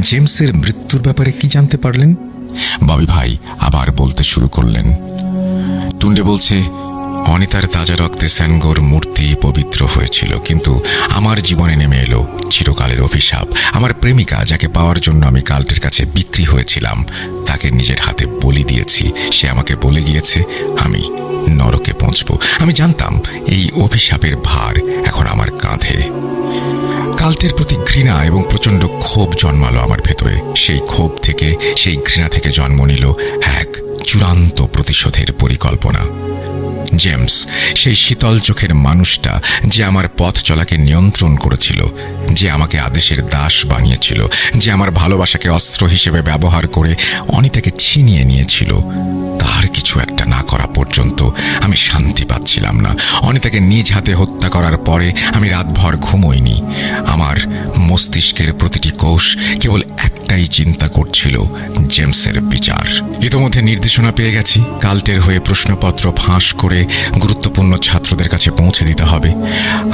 জেমসের মৃত্যুর ব্যাপারে কি জানতে পারলেন? ববি ভাই আবার বলতে শুরু করলেন। টুন্ডে বলছে, অনিতার তাজা রক্তে স্যানগোর মূর্তি পবিত্র হয়েছিল, কিন্তু আমার জীবনে নেমে এলো চিরকালের অভিশাপ। আমার প্রেমিকা, যাকে পাওয়ার জন্য আমি কাল্টের কাছে বিক্রি হয়েছিলাম, তাকে নিজের হাতে বলি দিয়েছি। সে আমাকে বলে গিয়েছে আমি নরকে পৌঁছব। আমি জানতাম এই অভিশাপের ভার এখন আমার কাঁধে। কাল্টের প্রতি ঘৃণা এবং প্রচণ্ড ক্ষোভ জন্মালো আমার ভেতরে। সেই ক্ষোভ থেকে, সেই ঘৃণা থেকে জন্ম নিল এক চূড়ান্ত প্রতিশোধের পরিকল্পনা। জেমস, সেই শীতল চোখের মানুষটা যে আমার পথ চলাকে নিয়ন্ত্রণ করেছিল, যে আমাকে আদেশের দাস বানিয়েছিল, যে আমার ভালোবাসাকে অস্ত্র হিসেবে ব্যবহার করে অনিতাকে ছিনিয়ে নিয়েছিল, তার কিছু একটা না করা পর্যন্ত আমি শান্তি পাচ্ছিলাম না। অনিতাকে নিজ হাতে হত্যা করার পরে আমি রাতভর ঘুমোইনি। আমার মস্তিষ্কের প্রতিটি কোষ কেবল একটাই চিন্তা করছিল, জেমসের বিচার। ইতোমধ্যে নির্দেশনা পেয়ে গেছি, কাল্টের হয়ে প্রশ্নপত্র ফাঁস করে গুরুত্বপূর্ণ ছাত্রদের কাছে পৌঁছে দিতে হবে।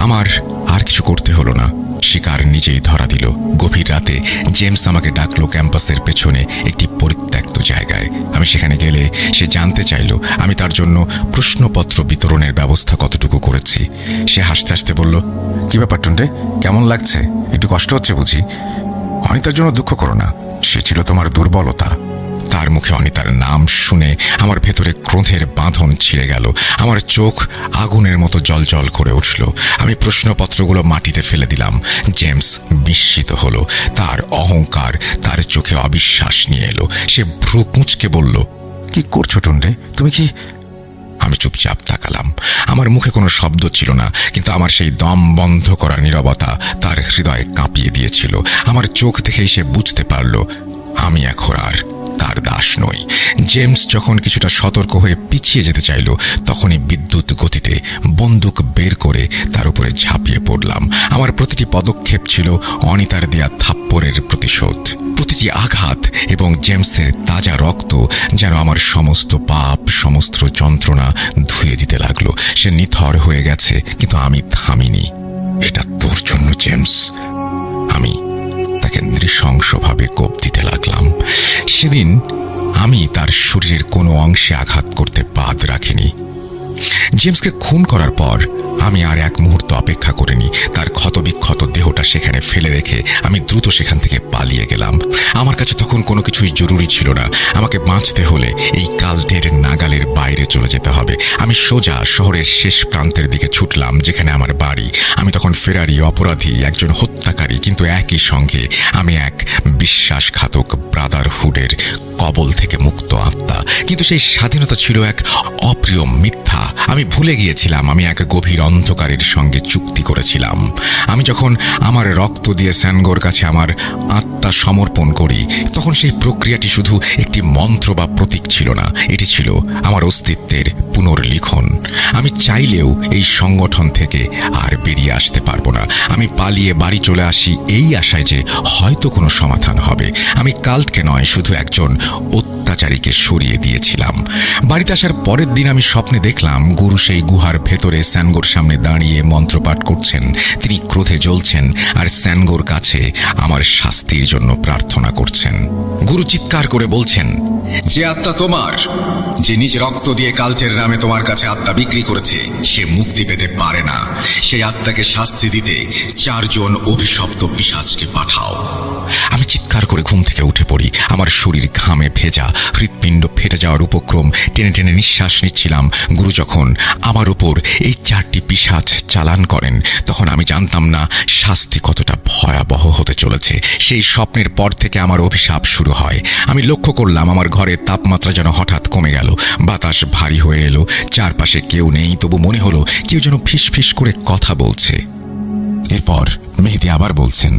আমার আর কিছু করতে হলো না, শিকার নিজেই ধরা দিল। গভীর রাতে জেমস আমাকে ডাকলো ক্যাম্পাসের পেছনে একটি পরিত্যক্ত জায়গায়। আমি সেখানে গেলে সে জানতে চাইল আমি তার জন্য প্রশ্নপত্র বিতরণের ব্যবস্থা কতটুকু করেছি। সে হাসতে হাসতে বলল, কি ব্যাপার টুন্ডে, কেমন লাগছে? একটু কষ্ট হচ্ছে বুঝি? অনিতার জন্য দুঃখ করো না, সে ছিল তোমার দুর্বলতা। তার মুখে অনিতার নাম শুনে আমার ভেতরে ক্রোধের বাঁধন ছিঁড়ে গেল। আমার চোখ আগুনের মতো জ্বলজ্বল করে উঠল। আমি প্রশ্নপত্রগুলো মাটিতে ফেলে দিলাম। জেমস বিস্মিত হলো। তার অহংকার, তার চোখে অবিশ্বাস নিয়ে এলো। সে ভ্রু কুঁচকে বলল, কি করছো টুন্ডে, তুমি কি? আমি চুপচাপ তাকালাম। আমার মুখে কোনো শব্দ ছিল না, কিন্তু আমার সেই দম বন্ধ করা নীরবতা তার হৃদয় কাঁপিয়ে দিয়েছিল। আমার চোখ দেখেই সে বুঝতে পারল আমি এখন আর তার দাস নই। জেমস যখন কিছুটা সতর্ক হয়ে পিছিয়ে যেতে চাইল, তখনই বিদ্যুৎ গতিতে বন্দুক বের করে তার উপরে ঝাঁপিয়ে পড়লাম। আমার প্রতিটি পদক্ষেপ ছিল অনিতার দেয়া থাপ্পড়ের প্রতিশোধ। প্রতিটি আঘাত এবং জেমসের তাজা রক্ত যেন আমার সমস্ত পাপ, সমস্ত যন্ত্রণা ধুয়ে দিতে লাগলো। সে নিথর হয়ে গেছে, কিন্তু আমি থামিনি। এটা তোর জন্য জেমস। আমি তাকে নৃশংসভাবে কোপ দিতে লাগলাম। সেদিন আমি তার শরীরের কোনো অংশে আঘাত করতে বাদ রাখিনি। জেমসকে খুন করার পর আমি আর এক মুহূর্ত অপেক্ষা করিনি। তার ক্ষতবিক্ষত দেহটা সেখানে ফেলে রেখে আমি দ্রুত সেখান থেকে পালিয়ে গেলাম। আমার কাছে তখন কোনো কিছুই জরুরি ছিল না। আমাকে বাঁচতে হলে এই কাল্টের নাগালের বাইরে চলে যেতে হবে। আমি সোজা শহরের শেষ প্রান্তের দিকে ছুটলাম, যেখানে আমার বাড়ি। আমি তখন ফেরারি, অপরাধী, একজন হত্যাকারী, কিন্তু একই সঙ্গে আমি এক বিশ্বাসঘাতক ব্রাদারহুডের কবল থেকে মুক্ত আত্মা। কিন্তু সেই স্বাধীনতা ছিল এক অপ্রিয় মিথ্যা। আমি ভুলে গিয়েছিলাম আমি এক গভীর অন্ধকারের সঙ্গে চুক্তি করেছিলাম। আমি যখন আমার রক্ত দিয়ে স্যানগোর কাছে আমার আত্মা সমর্পণ করি, তখন সেই প্রক্রিয়াটি শুধু একটি মন্ত্র বা প্রতীক ছিল না, এটি ছিল আমার অস্তিত্বের পুনর্লিখন। আমি চাইলেও এই সংগঠন থেকে আর বেরিয়ে আসতে পারবো না। আমি পালিয়ে বাড়ি চলে আসি এই আশায় যে হয়তো কোনো সমাধান হবে। আমি কাল্টকে নয়, শুধু একজন অত্যাচারীকে সরিয়ে দিয়েছিলাম। বাড়িতে আসার পরের দিন আমি স্বপ্নে দেখলাম গুরু সেই গুহার ভেতরে স্যানগোর সামনে দাঁড়িয়ে মন্ত্রপাঠ করছেন। তিনি ক্রোধে জ্বলছেন আর স্যানগোর কাছে আমার শাস্তির জন্য প্রার্থনা করছেন। গুরু চিৎকার করে বলছেন, যে আত্মা তোমার, যে নিজ রক্ত দিয়ে কাল্টের নামে তোমার কাছে আত্মা বিক্রি করেছে, সে মুক্তি পেতে পারে না। সেই আত্মাকে শাস্তি দিতে 4 জন অভিশপ্ত পিশাচকে পাঠাও। আমি চিৎকার চিৎকার করে ঘুম থেকে উঠে পড়ি। আমার শরীর ঘামে ভেজা, হৃৎপিণ্ড ফেটে যাওয়ার উপক্রম, টেনে টেনে নিঃশ্বাস নিচ্ছিলাম। গুরু যখন আমার উপর এই 4টি পিশাচ চালান করেন, তখন আমি জানতাম না শাস্তি কতটা ভয়াবহ হতে চলেছে। সেই স্বপ্নের পর থেকে আমার অভিশাপ শুরু হয়। আমি লক্ষ্য করলাম আমার ঘরের তাপমাত্রা যেন হঠাৎ কমে গেল। বাতাস ভারী হয়ে এলো। চারপাশে কেউ নেই, তবু মনে হলো কেউ যেন ফিসফিস করে কথা বলছে। এরপর মেহেদী আবার বলছেন,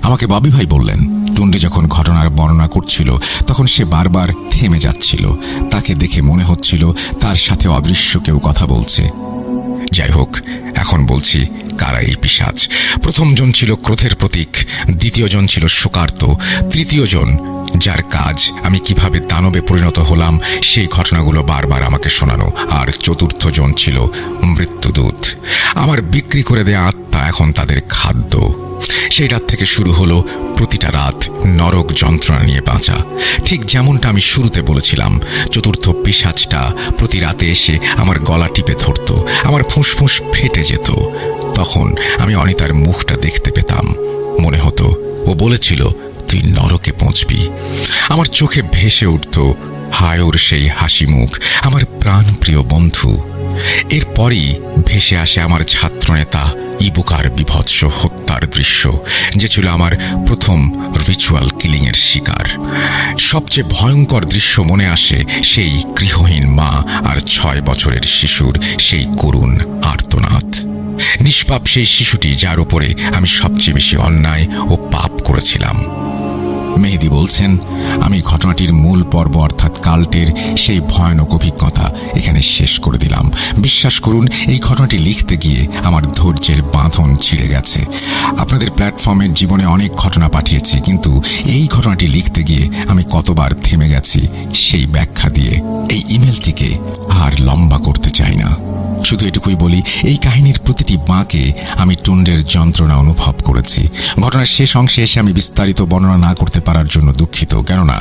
আমাকে ববি ভাই বললেন, টুন্ডে যখন ঘটনার বর্ণনা করছিল তখন সে বারবার থেমে যাচ্ছিল। তাকে দেখে মনে হচ্ছিল তার সাথে অদৃশ্য কেউ কথা বলছে। যাই হোক, এখন বলছি কারা এই পিশাচ। প্রথম জন ছিল ক্রোধের প্রতীক, দ্বিতীয় জন ছিল শোকার্ত, তৃতীয় জন যার কাজ আমি কিভাবে দানবে পরিণত হলাম সেই ঘটনাগুলো বারবার আমাকে শোনানো, আর চতুর্থ জন ছিল মৃত্যুদূত। আমার বিক্রি করে দেয়া আত্মা এখন তাদের খাদ্য। সেই রাত থেকে শুরু হলো প্রতিটা রাত নরক যন্ত্রণা নিয়ে বাঁচা। ঠিক যেমনটা আমি শুরুতে বলেছিলাম, চতুর্থ পিশাচটা প্রতি রাতে এসে আমার গলা টিপে ধরত, আমার ফুঁসফুঁস ফেটে যেত। তখন আমি অনিতার মুখটা দেখতে পেতাম। মনে হতো ও বলেছিল, তুই নরকে পৌঁছবি। আমার চোখে ভেসে উঠত হায়র সেই হাসি মুখ, আমার প্রাণপ্রিয় বন্ধু। এরপরই ভেসে আসে আমার ছাত্রনেতা ইবুকার বিভৎস হত্যার দৃশ্য, যে ছিল আমার প্রথম রিচুয়াল কিলিংয়ের শিকার। সবচেয়ে ভয়ঙ্কর দৃশ্য মনে আসে সেই গৃহহীন মা আর 6 বছরের শিশুর সেই করুণ আর্তনাদ। নিষ্পাপ সেই শিশুটি যার উপরে আমি সবচেয়ে বেশি অন্যায় ও পাপ করেছিলাম। মেহেদী বলছেন, আমি ঘটনাটির মূল পর্ব অর্থাৎ কাল্টের সেই ভয়ানক অভিজ্ঞতা এখানে শেষ করে দিলাম। বিশ্বাস করুন, এই ঘটনাটি লিখতে গিয়ে আমার ধৈর্যের বাঁধন ছিঁড়ে গেছে। আপনাদের প্ল্যাটফর্মের জীবনে অনেক ঘটনা পাঠিয়েছি, কিন্তু এই ঘটনাটি লিখতে গিয়ে আমি কতবার থেমে গেছি সেই ব্যাখ্যা দিয়ে এই ইমেলটিকে আর লম্বা করতে চাই না। শুধু এটুকুই বলি, এই কাহিনীর প্রতিটি বাঁকে আমি টুন্ডের যন্ত্রণা অনুভব করেছি। ঘটনার শেষ অংশে এসে আমি বিস্তারিত বর্ণনা না করতে পারার জন্য দুঃখিত, কেননা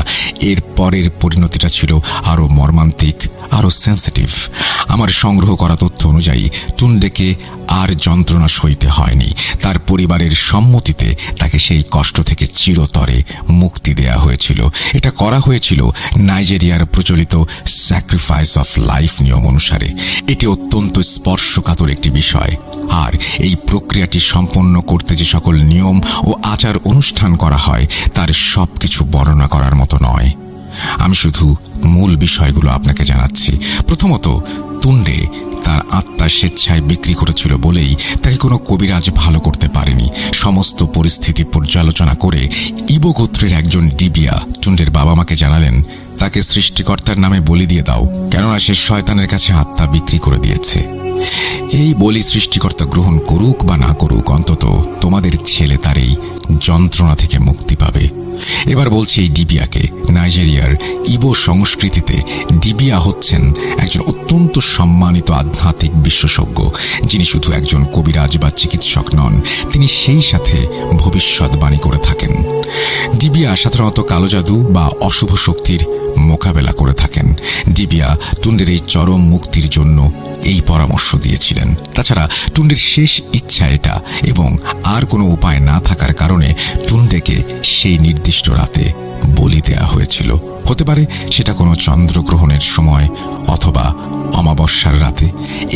এর পরের পরিণতিটা ছিল আরও মর্মান্তিক, আরও সেন্সিটিভ। আমার সংগ্রহ করা তথ্য অনুযায়ী টুন্ডেকে আর যন্ত্রণা সইতে হয়নি। তার পরিবারের সম্মতিতে তাকে সেই কষ্ট থেকে চিরতরে মুক্তি দেয়া হয়েছিল। এটা করা হয়েছিল নাইজেরিয়ার প্রচলিত স্যাক্রিফাইস অফ লাইফ নিয়ম অনুসারে। এটি অত্যন্ত স্পর্শকাতর একটি বিষয়, আর এই প্রক্রিয়াটি সম্পন্ন করতে যে সকল নিয়ম ও আচার অনুষ্ঠান করা হয় তার সবকিছু বর্ণনা করার মতো নয়। আমি শুধু মূল বিষয়গুলো আপনাকে জানাচ্ছি। প্রথমত, টুন্ডে তার আত্মা স্বেচ্ছায় বিক্রি করেছিল বলেই তাকে কোনো কবিরাজ ভালো করতে পারেনি। সমস্ত পরিস্থিতি পর্যালোচনা করে ইবো গোত্রের একজন ডিবিয়া টুন্ডের বাবা মাকে জানালেন, তাকে সৃষ্টিকর্তার নামে বলি দিয়ে দাও, কেননা সে শয়তানের কাছে আত্মা বিক্রি করে দিয়েছে। এই বলি সৃষ্টিকর্তা গ্রহণ করুক বা না করুক, অন্তত তোমাদের ছেলে তার এই যন্ত্রণা থেকে মুক্তি পাবে। এবার বলছি এই ডিবিয়াকে। নাইজেরিয়ার ইবো সংস্কৃতিতে ডিবিয়া হচ্ছেন একজন অত্যন্ত সম্মানিত আধ্যাত্মিক বিশেষজ্ঞ, যিনি শুধু একজন কবিরাজ বা চিকিৎসক নন, তিনি সেই সাথে ভবিষ্যৎবাণী করে থাকেন। ডিবিয়া সাধারণত কালো জাদু বা অশুভ শক্তির মোকাবেলা করে থাকেন। ডিবিয়া টুন্ডের এই চরম মুক্তির জন্য এই পরামর্শ দিয়েছিলেন। তাছাড়া টুন্ডের শেষ ইচ্ছা এটা, এবং আর কোনো উপায় না থাকার কারণে টুন্ডেকে সেই নির্দিষ্ট রাতে বলি দেয়া হয়েছিল। হতে পারে সেটা কোনো চন্দ্রগ্রহণের সময় অথবা অমাবস্যার রাতে।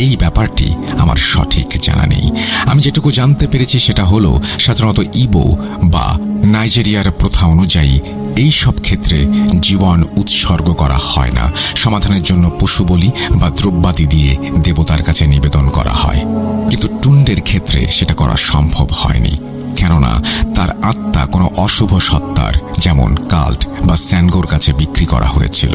এই ব্যাপারটি আমার সঠিক জানা নেই। আমি যেটুকু জানতে পেরেছি সেটা হলো, সাধারণত ইবো বা নাইজেরিয়ার প্রথা অনুযায়ী এই সব ক্ষেত্রে জীবন উৎসর্গ করা হয় না। সমাধানের জন্য পশু বলি বা দ্রব্যাদি দিয়ে দেবতার কাছে নিবেদন করা হয়, কিন্তু টুন্ডের ক্ষেত্রে সেটা করা সম্ভব হয়নি, কেননা তার আত্মা কোনো অশুভ সত্তার যেমন কাল্ট বা স্যানগোর কাছে বিক্রি করা হয়েছিল।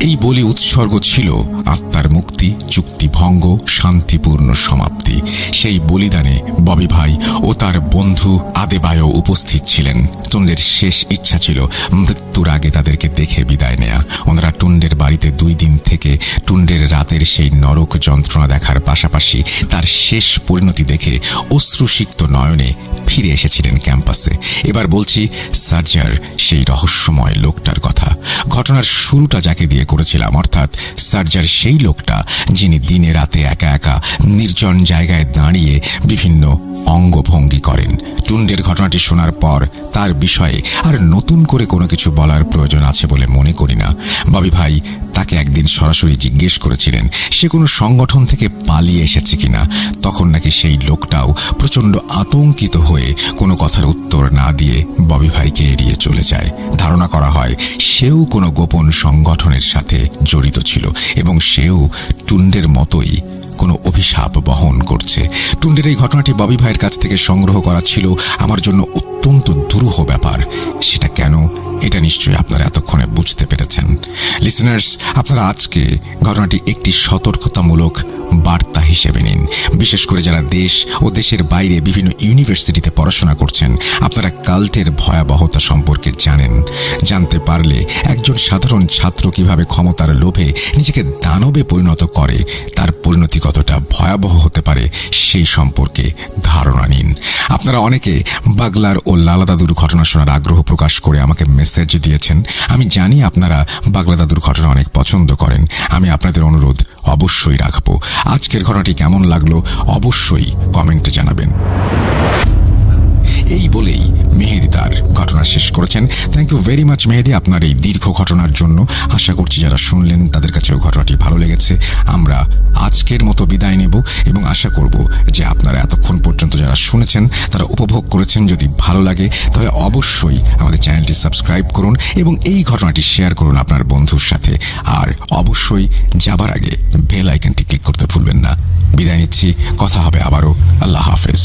এই বলি উৎসর্গ ছিল আত্মার মুক্তি, চুক্তি ভঙ্গ, শান্তিপূর্ণ সমাপ্তি। সেই বলিদানে ববি ভাই ও তার বন্ধু আদেবায়ও উপস্থিত ছিলেন। টুন্ডের শেষ ইচ্ছা ছিল মৃত্যুর আগে তাদেরকে দেখে বিদায় নেয়া। ওনারা টুন্ডের বাড়িতে 2 দিন থেকে টুন্ডের রাতের সেই নরক যন্ত্রণা দেখার পাশাপাশি তার শেষ পরিণতি দেখে অশ্রুসিক্ত নয়নে ফিরে এসেছিলেন ক্যাম্পাসে। এবার বলছি সার্জার, সেই রহস্যময় লোকটার কথা। ঘটনার শুরুটা যাকে দিয়ে করেছিলাম, অর্থাৎ সার্জার সেই লোকটা যিনি দিনে রাতে একা একা নির্জন জায়গায় দাঁড়িয়ে বিভিন্ন অঙ্গভঙ্গি করেন। টুন্ডের ঘটনাটি শোনার পর তার বিষয়ে আর নতুন করে কোনো কিছু বলার প্রয়োজন আছে বলে মনে করি না। ববি ভাই তাকে একদিন সরাসরি জিজ্ঞেস করেছিলেন সে কোনো সংগঠন থেকে পালিয়ে এসেছে কিনা। তখন নাকি সেই লোকটাও প্রচণ্ড আতঙ্কিত হয়ে কোনো কথার উত্তর না দিয়ে ববি ভাইকে এড়িয়ে চলে যায়। ধারণা করা হয় সেও কোনো গোপন সংগঠনের সাথে জড়িত ছিল এবং সেও টুন্ডের মতোই কোনো অভিশাপ বহন করছে। টুন্ডের এই ঘটনাটি ববি ভাইয়ের কাছ থেকে সংগ্রহ করা ছিল আমার জন্য অত্যন্ত দুরূহ ব্যাপার। সেটা কেন, এটা নিশ্চয়ই আপনারা এতক্ষণে বুঝতে পেরেছেন। লিসেনার্স, আপনারা আজকে ঘটনাটি একটি সতর্কতামূলক বার্তা হিসেবে নিন। বিশেষ করে যারা দেশ ও দেশের বাইরে বিভিন্ন ইউনিভার্সিটিতে পড়াশোনা করছেন, আপনারা কাল্টের ভয়াবহতা সম্পর্কে জানেন। জানতে পারলে একজন সাধারণ ছাত্র কিভাবে ক্ষমতার লোভে নিজেকে দানবে পরিণত করে, তার পরিণতি কতটা ভয়াবহ হতে পারে সেই সম্পর্কে ধারণা নিন। আপনারা অনেকে বাগলার ও লালা দাদুর ঘটনা শোনার আগ্রহ প্রকাশ করে আমাকে মেসেজ দিয়েছেন। আমি জানি আপনারা বাগলা দাদুর ঘটনা অনেক পছন্দ করেন। আমি আপনাদের অনুরোধ অবশ্যই রাখবো। আজকের ঘটনাটি কেমন লাগলো অবশ্যই কমেন্টে জানাবেন। এই বলেই মেহেদি তার ঘটনা শেষ করেছেন। থ্যাংক ইউ ভেরি মাচ মেহেদি আপনার এই দীর্ঘ ঘটনার জন্য। আশা করছি যারা শুনলেন তাদের কাছেও ঘটনাটি ভালো লেগেছে। আমরা আজকের মতো বিদায় নেব এবং আশা করব যে আপনারা এতক্ষণ পর্যন্ত যারা শুনেছেন তারা উপভোগ করেছেন। যদি ভালো লাগে তবে অবশ্যই আমাদের চ্যানেলটি সাবস্ক্রাইব করুন এবং এই ঘটনাটি শেয়ার করুন আপনার বন্ধুর সাথে। আর অবশ্যই যাবার আগে বেল আইকনটি ক্লিক করতে ভুলবেন না। বিদায় নিচ্ছি, কথা হবে আবারও। আল্লাহ হাফেজ।